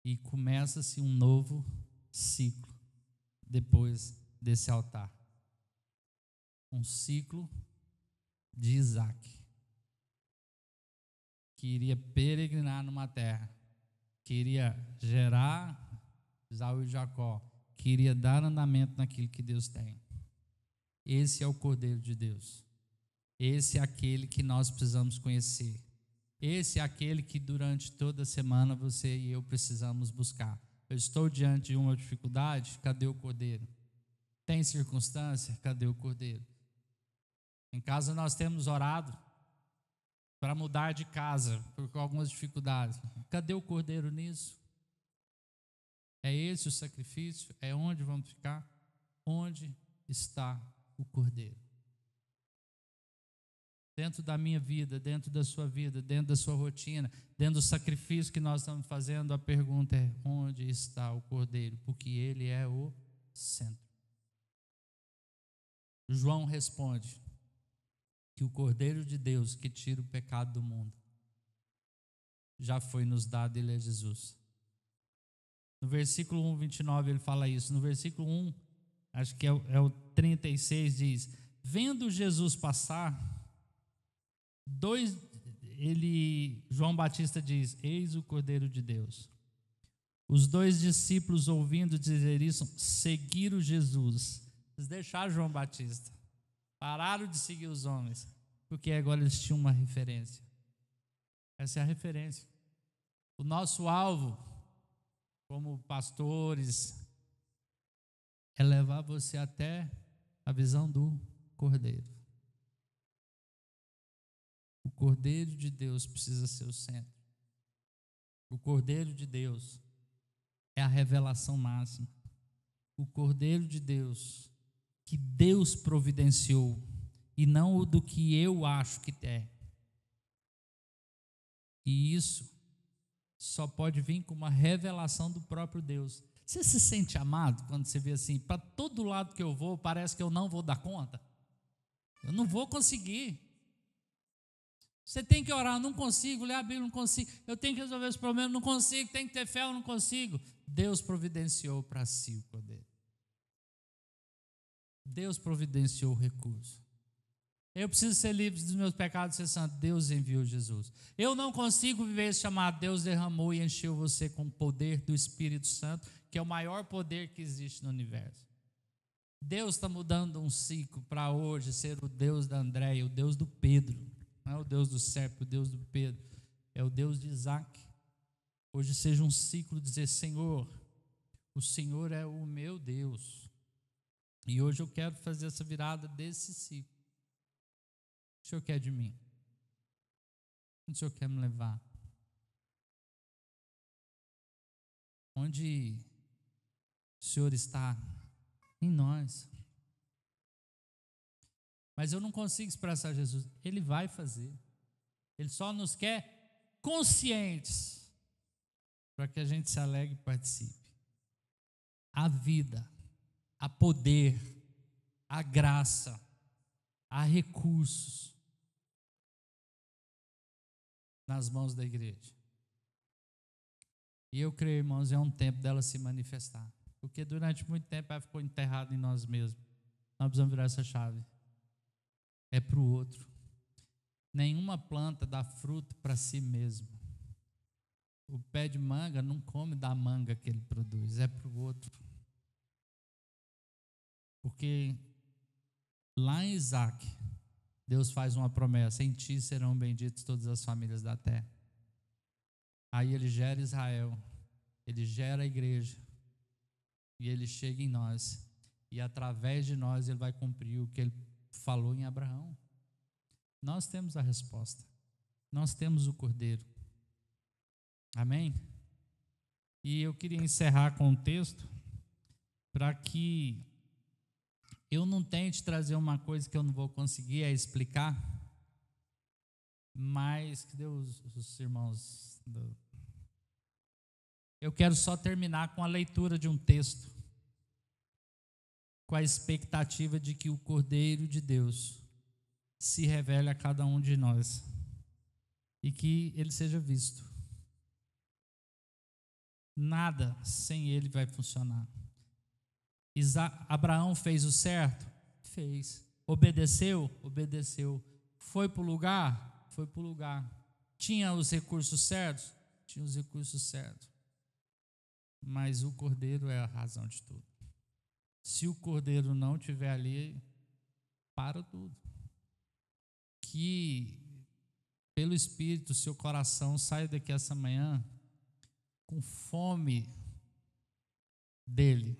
E começa-se um novo ciclo depois desse altar. Um ciclo de Isaac, que iria peregrinar numa terra, que iria gerar Esaú e Jacó, que iria dar andamento naquilo que Deus tem. Esse é o Cordeiro de Deus. Esse é aquele que nós precisamos conhecer. Esse é aquele que durante toda a semana você e eu precisamos buscar. Eu estou diante de uma dificuldade, cadê o Cordeiro? Tem circunstância, cadê o Cordeiro? Em casa nós temos orado para mudar de casa, por algumas dificuldades. Cadê o Cordeiro nisso? É esse o sacrifício? É onde vamos ficar? Onde está o Cordeiro? Dentro da minha vida, dentro da sua vida, dentro da sua rotina, dentro do sacrifício que nós estamos fazendo, a pergunta é: onde está o Cordeiro? Porque Ele é o centro. João responde que o Cordeiro de Deus que tira o pecado do mundo já foi nos dado, Ele é Jesus. No versículo 1, 29, ele fala isso. No versículo 1, acho que é o 36, diz: vendo Jesus passar, João Batista diz: eis o Cordeiro de Deus. Os dois discípulos, ouvindo dizer isso, seguiram Jesus. Eles deixaram João Batista, pararam de seguir os homens, porque agora eles tinham uma referência. Essa é a referência. O nosso alvo, como pastores, é levar você até a visão do Cordeiro. O Cordeiro de Deus precisa ser o centro. O Cordeiro de Deus é a revelação máxima. O Cordeiro de Deus, que Deus providenciou, e não o do que eu acho que é. E isso só pode vir com uma revelação do próprio Deus. Você se sente amado quando você vê assim: para todo lado que eu vou, parece que eu não vou dar conta? Eu não vou conseguir. Você tem que orar: não consigo, ler a Bíblia, não consigo, eu tenho que resolver os problemas, não consigo, tem que ter fé, eu não consigo. Deus providenciou para si o poder. Deus providenciou o recurso. Eu preciso ser livre dos meus pecados, ser santo. Deus enviou Jesus. Eu não consigo viver esse chamado. Deus derramou e encheu você com o poder do Espírito Santo, que é o maior poder que existe no universo. Deus está mudando um ciclo para hoje ser o Deus da Andréia, o Deus do Pedro. Não é o Deus do Sérgio, o Deus do Pedro. É o Deus de Isaac. Hoje seja um ciclo de dizer: Senhor, o Senhor é o meu Deus. E hoje eu quero fazer essa virada desse ciclo. O Senhor quer de mim? Onde o Senhor quer me levar? Onde o Senhor está? Em nós. Mas eu não consigo expressar Jesus. Ele vai fazer. Ele só nos quer conscientes, para que a gente se alegre e participe. A vida, a poder, a graça, a recursos nas mãos da igreja. E eu creio, irmãos, é um tempo dela se manifestar. Porque durante muito tempo ela ficou enterrada em nós mesmos. Nós precisamos virar essa chave. É para o outro. Nenhuma planta dá fruto para si mesmo. O pé de manga não come da manga que ele produz, é para o outro. Porque lá em Isaac, Deus faz uma promessa: em ti serão benditas todas as famílias da terra. Aí ele gera Israel, ele gera a igreja, e ele chega em nós, e através de nós ele vai cumprir o que ele falou em Abraão. Nós temos a resposta, nós temos o Cordeiro. Amém? E eu queria encerrar com um texto, para que eu não tente trazer uma coisa que eu não vou conseguir explicar, mas que Deus, os irmãos, eu quero só terminar com a leitura de um texto, com a expectativa de que o Cordeiro de Deus se revele a cada um de nós e que ele seja visto. Nada sem ele vai funcionar. Abraão fez o certo? Fez. Obedeceu? Obedeceu. Foi para o lugar? Foi para o lugar. Tinha os recursos certos? Tinha os recursos certos. Mas o Cordeiro é a razão de tudo. Se o Cordeiro não estiver ali, para tudo. Que pelo Espírito seu coração saia daqui essa manhã com fome dele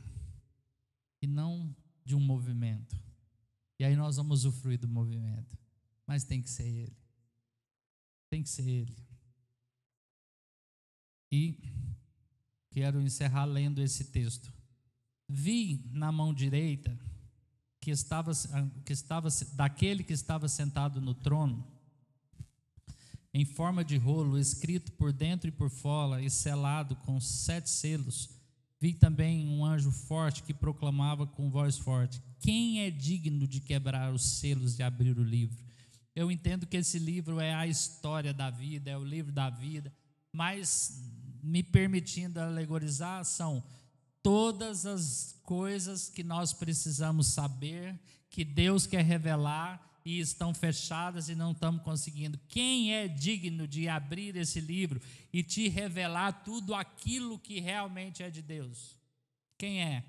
e não de um movimento. E aí nós vamos usufruir do movimento, mas tem que ser ele. Tem que ser ele. E quero encerrar lendo esse texto. Vi na mão direita daquele que estava sentado no trono, em forma de rolo, escrito por dentro e por fora, e selado com 7 selos. Vi também um anjo forte que proclamava com voz forte: quem é digno de quebrar os selos e abrir o livro? Eu entendo que esse livro é a história da vida, é o livro da vida, mas, me permitindo alegorizar, são todas as coisas que nós precisamos saber, que Deus quer revelar, e estão fechadas e não estamos conseguindo. Quem é digno de abrir esse livro e te revelar tudo aquilo que realmente é de Deus? Quem é?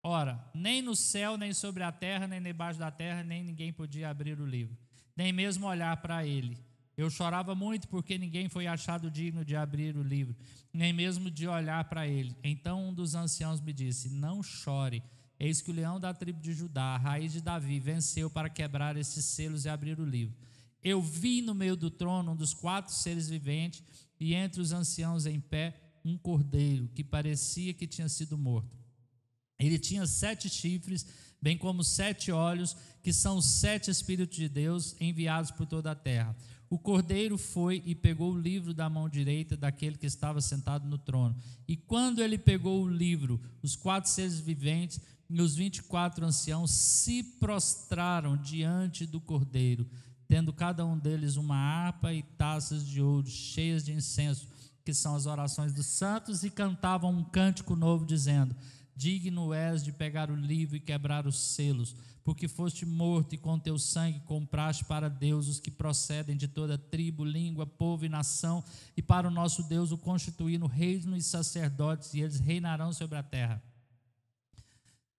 Ora, nem no céu, nem sobre a terra, nem debaixo da terra, nem ninguém podia abrir o livro, nem mesmo olhar para ele. Eu chorava muito porque ninguém foi achado digno de abrir o livro, nem mesmo de olhar para ele. Então um dos anciãos me disse: não chore, eis que o leão da tribo de Judá, a raiz de Davi, venceu para quebrar esses selos e abrir o livro. Eu vi no meio do trono um dos 4 seres viventes, e entre os anciãos em pé um cordeiro, que parecia que tinha sido morto. Ele tinha 7 chifres, bem como 7 olhos, que são os 7 Espíritos de Deus enviados por toda a terra. O cordeiro foi e pegou o livro da mão direita daquele que estava sentado no trono. E quando ele pegou o livro, os 4 seres viventes e os 24 anciãos se prostraram diante do cordeiro, tendo cada um deles uma harpa e taças de ouro cheias de incenso, que são as orações dos santos, e cantavam um cântico novo, dizendo: digno és de pegar o livro e quebrar os selos, porque foste morto e com teu sangue compraste para Deus os que procedem de toda tribo, língua, povo e nação, e para o nosso Deus o constituíram reino e sacerdotes, e eles reinarão sobre a terra.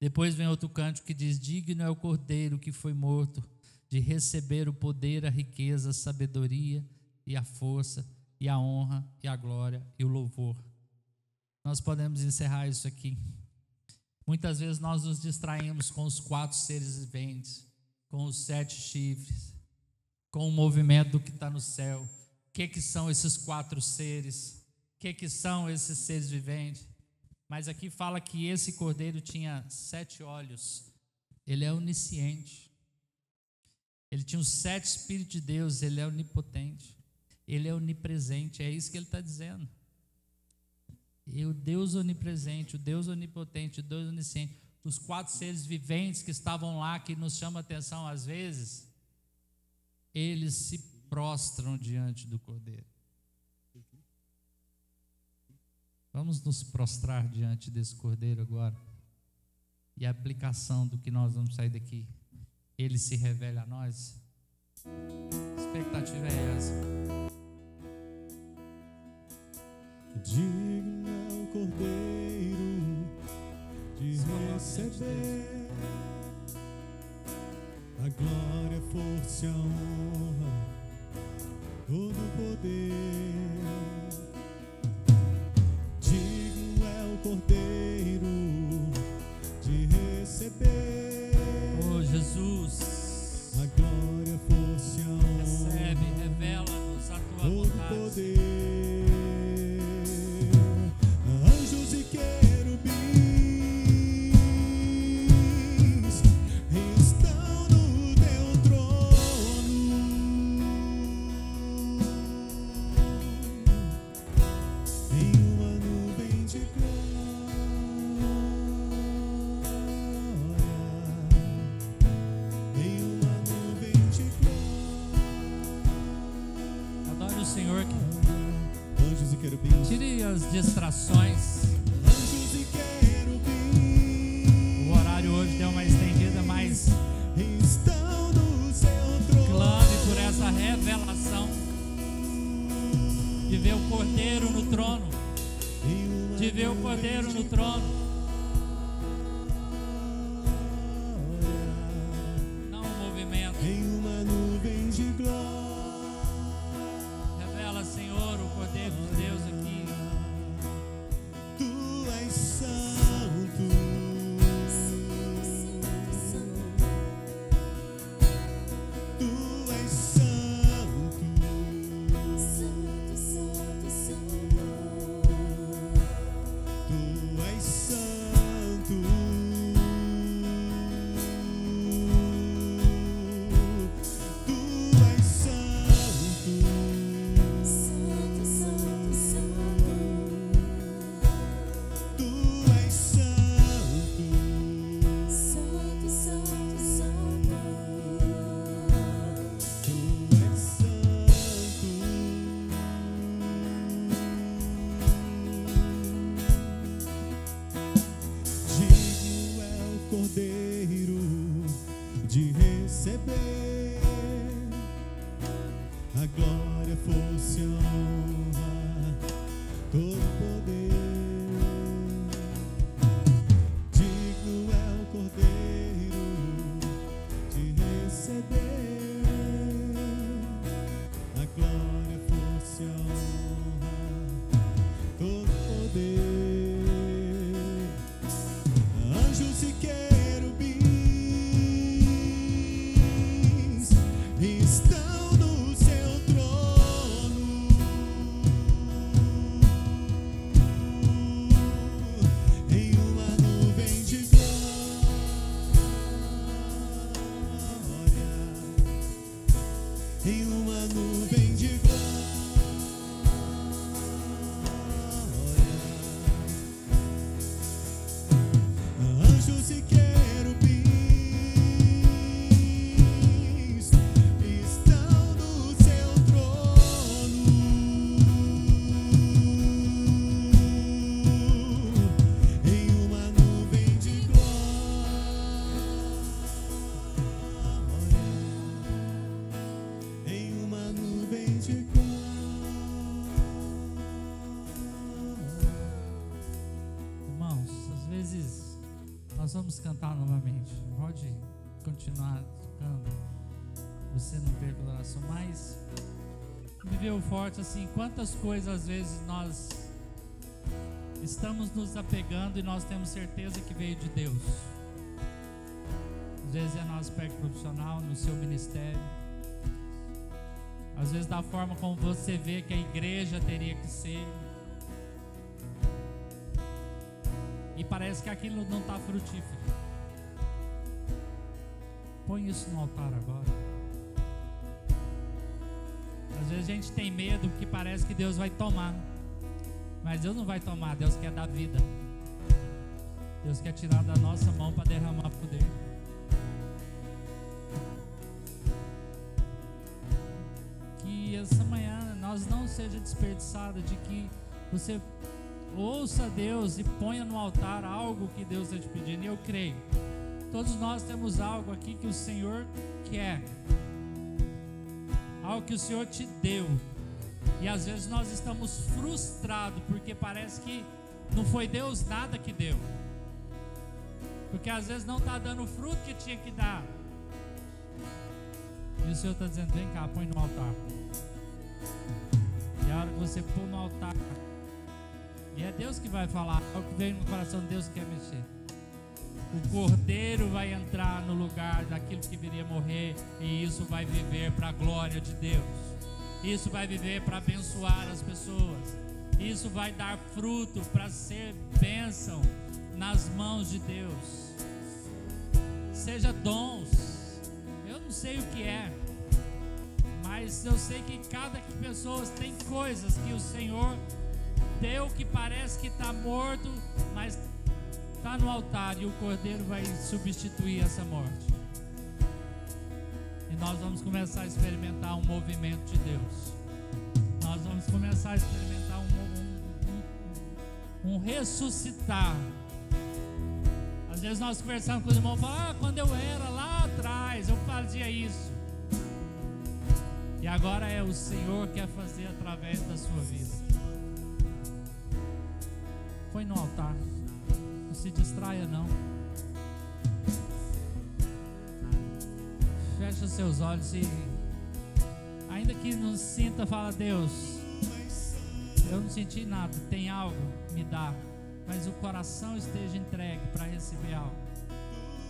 Depois vem outro cântico que diz: digno é o cordeiro que foi morto de receber o poder, a riqueza, a sabedoria e a força e a honra e a glória e o louvor. Nós podemos encerrar isso aqui. Muitas vezes nós nos distraímos com os 4 seres viventes, com os 7 chifres, com o movimento do que está no céu. O que são esses 4 seres? O que são esses seres viventes? Mas aqui fala que esse cordeiro tinha 7 olhos. Ele é onisciente. Ele tinha os 7 Espíritos de Deus. Ele é onipotente. Ele é onipresente. É isso que ele está dizendo. E o Deus onipresente, o Deus onipotente, o Deus onisciente, os 4 seres viventes que estavam lá, que nos chama a atenção às vezes, eles se prostram diante do cordeiro. Vamos nos prostrar diante desse cordeiro agora. E a aplicação do que nós vamos sair daqui, ele se revela a nós. A expectativa é essa. Digno é o cordeiro de receber a glória, a força e a honra, todo o poder. Digno é o cordeiro de receber, Oh Jesus, a glória, a força e a honra, recebe, revela-nos a tua todo o vontade. poder. Anjos e querubins estão no teu trono, em uma nuvem de glória, em uma nuvem de glória. Adore o Senhor. Anjos e querubins, Tire as distrações. anjos e querubins O horário hoje deu uma estendida, mas estão no seu trono. clame por essa revelação de ver o Cordeiro no trono, de ver o Cordeiro no trono. Não um movimento. Em uma nuvem de glória, Revela, Senhor, o Cordeiro de Deus aqui. tu és santo, tu és santo, tu és santo. de receber a glória, força e honra, todo poder. Digno é o Cordeiro de receber a glória, força e honra, todo poder. Anjos e querubins estão no seu trono, em uma nuvem de glória, em uma nuvem de glória. Anjos e querubins estão no seu trono, em uma nuvem de glória, em uma nuvem de glória. Irmãos, às vezes nós vamos cantar novamente. Pode continuar tocando. Você não perca a oração, mas me veio forte assim, quantas coisas às vezes nós estamos nos apegando e nós temos certeza que veio de Deus. Às vezes é no aspecto profissional, no seu ministério. Às vezes da forma como você vê que a igreja teria que ser. E parece que aquilo não está frutífero. Põe isso no altar agora. Às vezes a gente tem medo porque parece que Deus vai tomar. Mas Deus não vai tomar, Deus quer dar vida. Deus quer tirar da nossa mão para derramar poder. Que essa manhã nós não seja desperdiçada, de que você ouça Deus e ponha no altar algo que Deus está te pedindo. E eu creio, todos nós temos algo aqui que o Senhor quer, algo que o Senhor te deu, e às vezes nós estamos frustrados porque parece que não foi Deus nada que deu, porque às vezes não está dando o fruto que tinha que dar. E o Senhor está dizendo: vem cá, põe no altar. E a hora que você pôr no altar, e é Deus que vai falar, é o que veio no coração de Deus que quer mexer. O Cordeiro vai entrar no lugar daquilo que viria morrer, e isso vai viver para a glória de Deus. Isso vai viver para abençoar as pessoas. Isso vai dar fruto para ser bênção nas mãos de Deus. Seja dons, eu não sei o que é, mas eu sei que cada pessoa tem coisas que o Senhor deu que parece que está morto, mas está no altar, e o Cordeiro vai substituir essa morte. E nós vamos começar a experimentar um movimento de Deus. Nós vamos começar a experimentar um ressuscitar. Às vezes nós conversamos com os irmãos e falamos: quando eu era lá atrás, eu fazia isso. E agora é o Senhor que quer fazer através da sua vida. Põe no altar. Não se distraia não. Fecha os seus olhos e, ainda que não sinta, fala: Deus, eu não senti nada, tem algo, me dá. Mas o coração esteja entregue para receber algo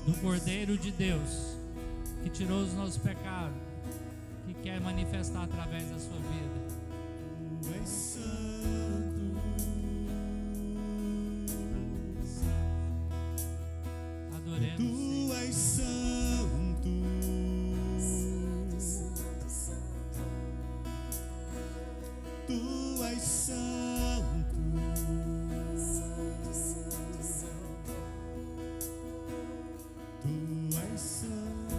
do Cordeiro de Deus, que tirou os nossos pecados, que quer manifestar através da sua vida. Tu és santo, Adoremos. tu és santo, tu és santo, tu és santo,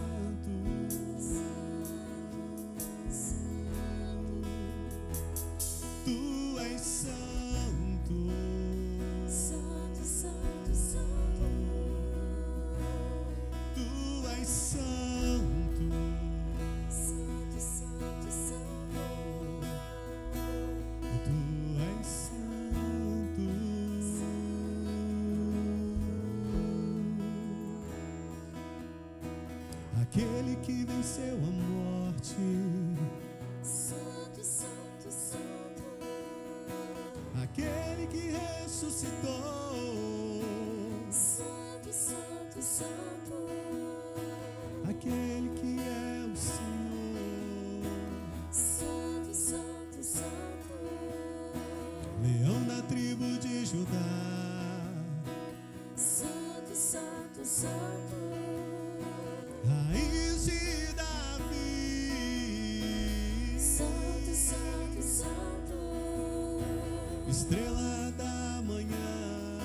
tu és santo, tu aquele que venceu a morte, Santo, Santo, Santo, aquele que ressuscitou, Santo, Santo, Santo, aquele que é o Senhor, Santo, Santo, Santo, leão da tribo de Judá, Santo, Santo, Santo, raiz de Davi, Santo, Santo, Santo, estrela da manhã,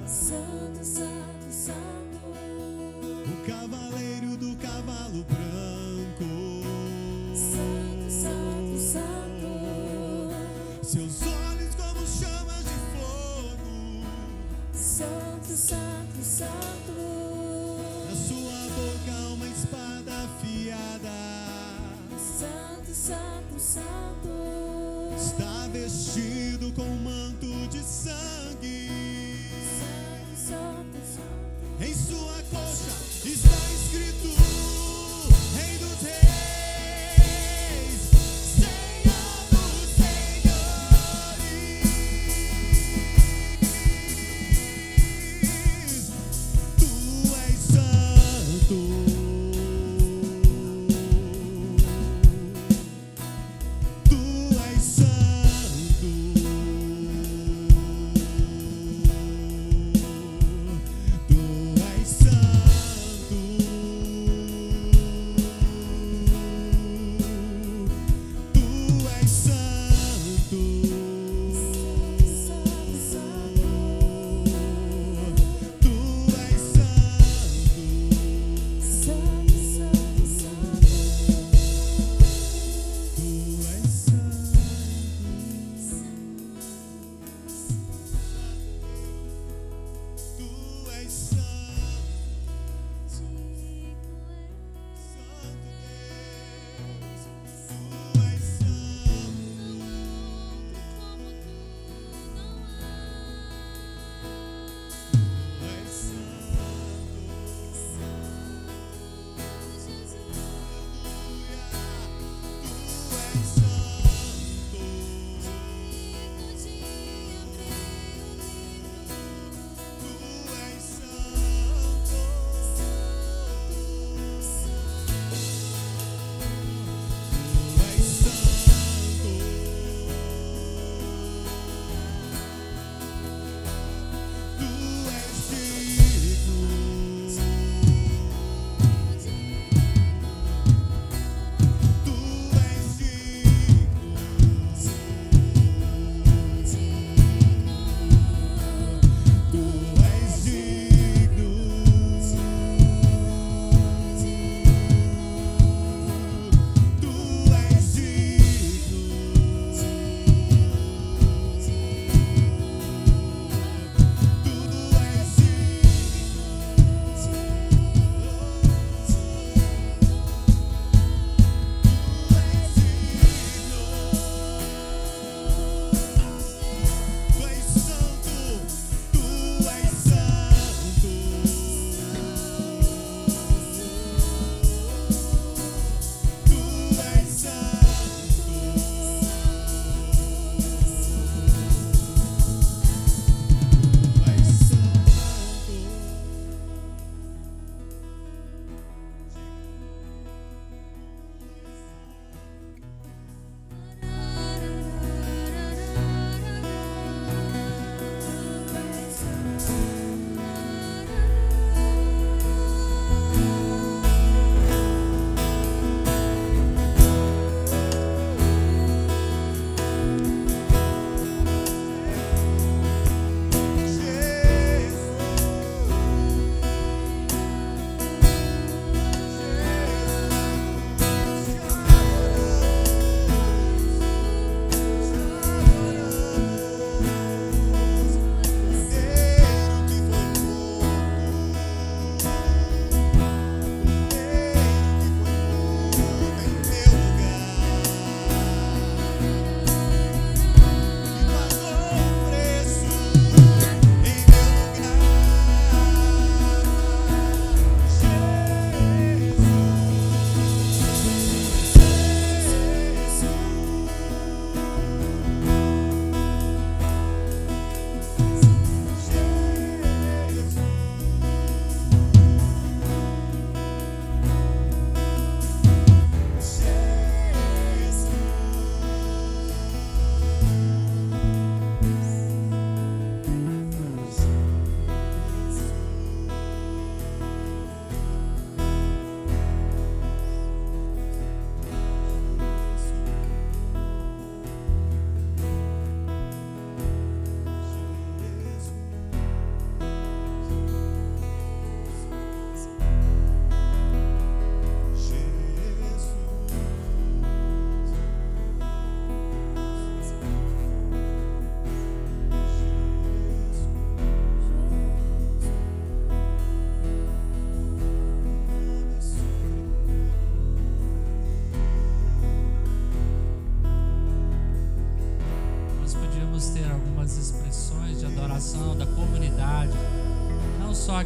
Santo, Santo, Santo,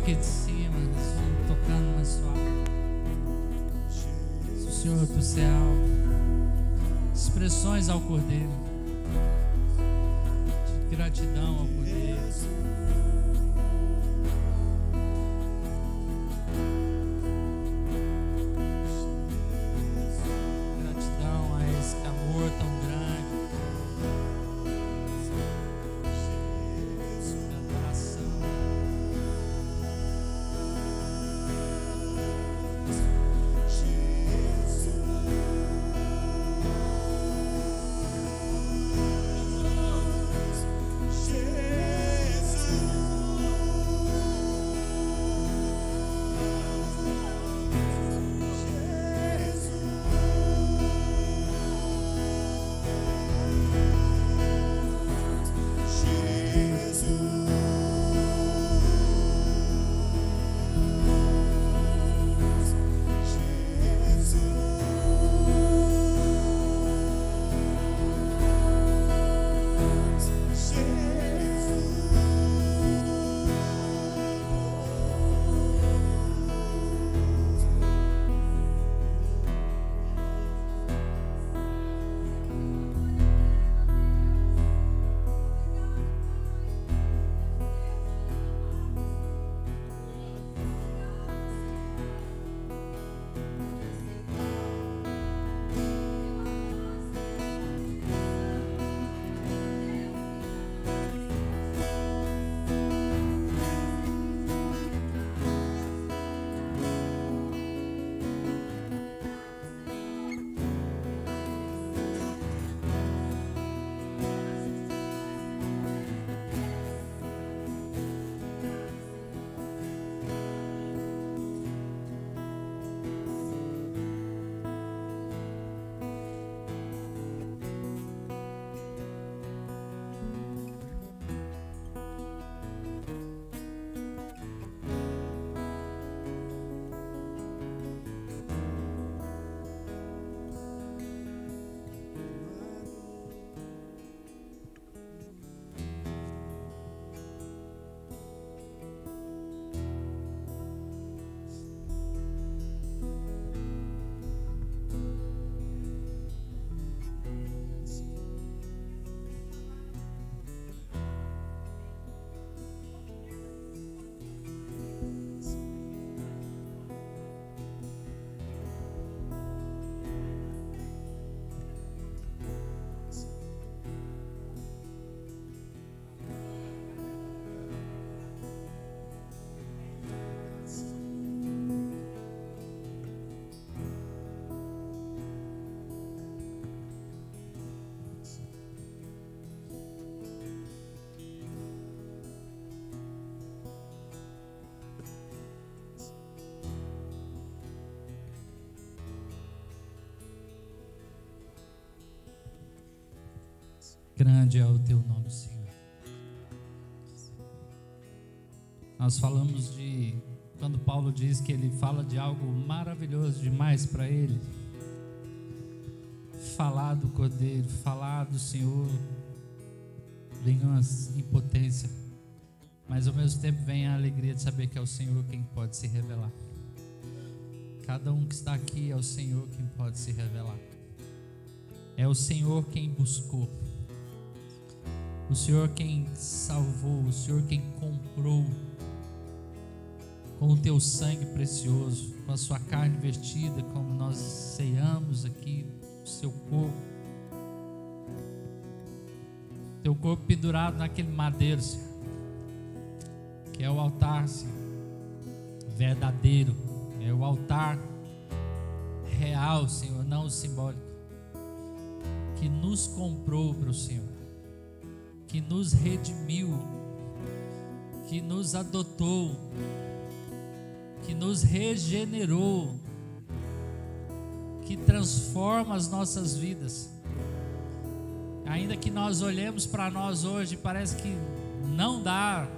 aqui de cima, nós vamos tocando mais suave. Se o Senhor trouxer algo, expressões ao Cordeiro, de gratidão ao Cordeiro. Gratidão a esse amor tão grande. Adoração. Grande é o teu nome, Senhor. Nós falamos de quando Paulo diz que ele fala de algo maravilhoso demais para ele. Falar do Cordeiro, falar do Senhor, vem uma impotência, mas ao mesmo tempo vem a alegria de saber que é o Senhor quem pode se revelar. Cada um que está aqui é o Senhor quem pode se revelar. É o Senhor quem buscou, o Senhor quem salvou, o Senhor quem comprou com o teu sangue precioso, com a sua carne vertida, como nós ceiamos aqui, o seu corpo, teu corpo pendurado naquele madeiro, Senhor, que é o altar, Senhor, verdadeiro, é o altar real, Senhor, não o simbólico, que nos comprou para o Senhor, que nos redimiu, que nos adotou, que nos regenerou, que transforma as nossas vidas. Ainda que nós olhemos para nós hoje, parece que não dá,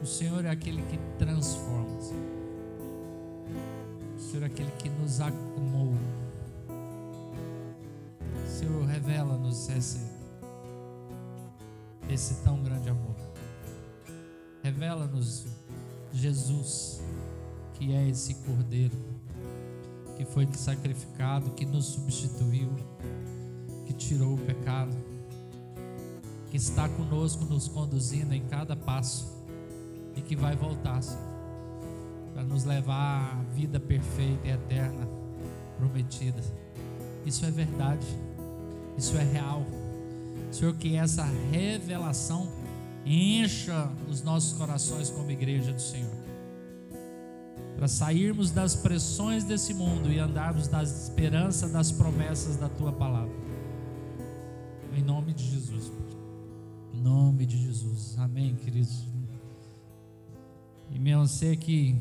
o Senhor é aquele que transforma, o Senhor é aquele que nos acumula. Senhor, revela-nos esse tão grande amor. Revela-nos Jesus, que é esse Cordeiro, que foi sacrificado, que nos substituiu, que tirou o pecado, que está conosco nos conduzindo em cada passo e que vai voltar, Senhor, para nos levar à vida perfeita e eterna prometida. Isso é verdade, isso é real. Senhor, que essa revelação encha os nossos corações como igreja do Senhor, para sairmos das pressões desse mundo e andarmos na esperança das promessas da Tua palavra. Em nome de Jesus. Em nome de Jesus. Amém, queridos. E meu, sei que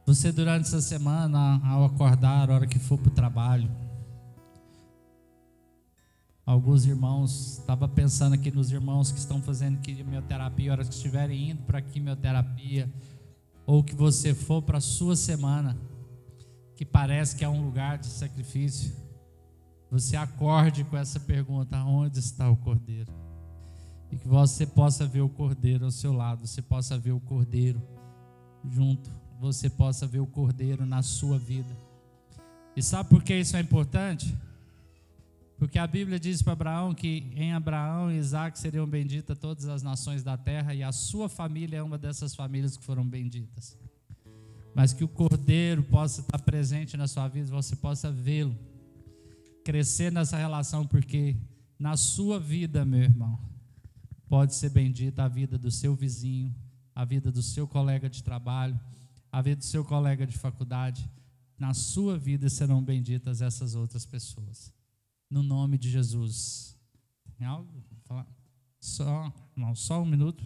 você durante essa semana, ao acordar, a hora que for para o trabalho, alguns irmãos, estava pensando aqui nos irmãos que estão fazendo quimioterapia, a hora que estiverem indo para a quimioterapia, ou que você for para a sua semana, que parece que é um lugar de sacrifício, você acorde com essa pergunta: onde está o Cordeiro? E que você possa ver o Cordeiro ao seu lado, você possa ver o Cordeiro junto, você possa ver o Cordeiro na sua vida. E sabe por que isso é importante? Porque a Bíblia diz para Abraão que em Abraão e Isaac seriam benditas todas as nações da terra, e a sua família é uma dessas famílias que foram benditas. Mas que o Cordeiro possa estar presente na sua vida, você possa vê-lo, crescer nessa relação, porque na sua vida, meu irmão, pode ser bendita a vida do seu vizinho, a vida do seu colega de trabalho, a vida do seu colega de faculdade. Na sua vida serão benditas essas outras pessoas. No nome de Jesus. Tem algo? Vou falar. Só um minuto.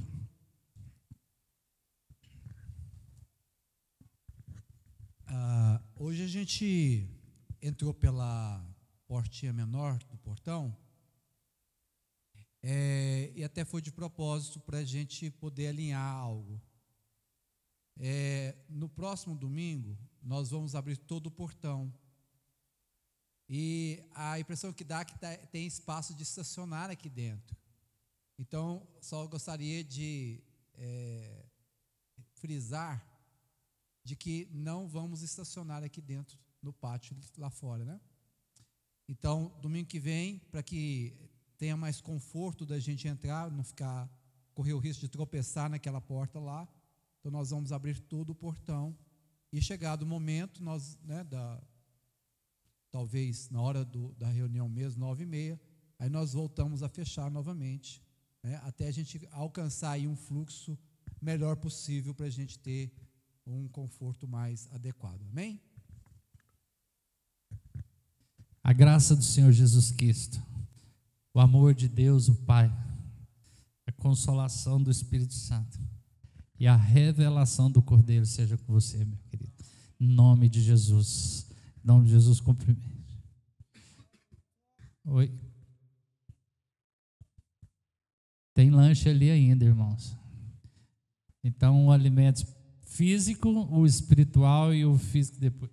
Hoje a gente entrou pela portinha menor do portão, e até foi de propósito para a gente poder alinhar algo. No próximo domingo, nós vamos abrir todo o portão. E a impressão que dá é que tem espaço de estacionar aqui dentro. Então, só gostaria de frisar de que não vamos estacionar aqui dentro no pátio lá fora, né? Então, domingo que vem, para que tenha mais conforto da gente entrar, não correr o risco de tropeçar naquela porta lá, então nós vamos abrir todo o portão, e chegado o momento, nós, talvez na hora da reunião mesmo, 9h30, aí nós voltamos a fechar novamente, até a gente alcançar aí um fluxo melhor possível para a gente ter um conforto mais adequado. Amém? A graça do Senhor Jesus Cristo, o amor de Deus, o Pai, a consolação do Espírito Santo e a revelação do Cordeiro seja com você, meu querido. Em nome de Jesus. Em nome de Jesus, cumprimento. Oi. Tem lanche ali ainda, irmãos. Então, o alimento físico, o espiritual e o físico depois.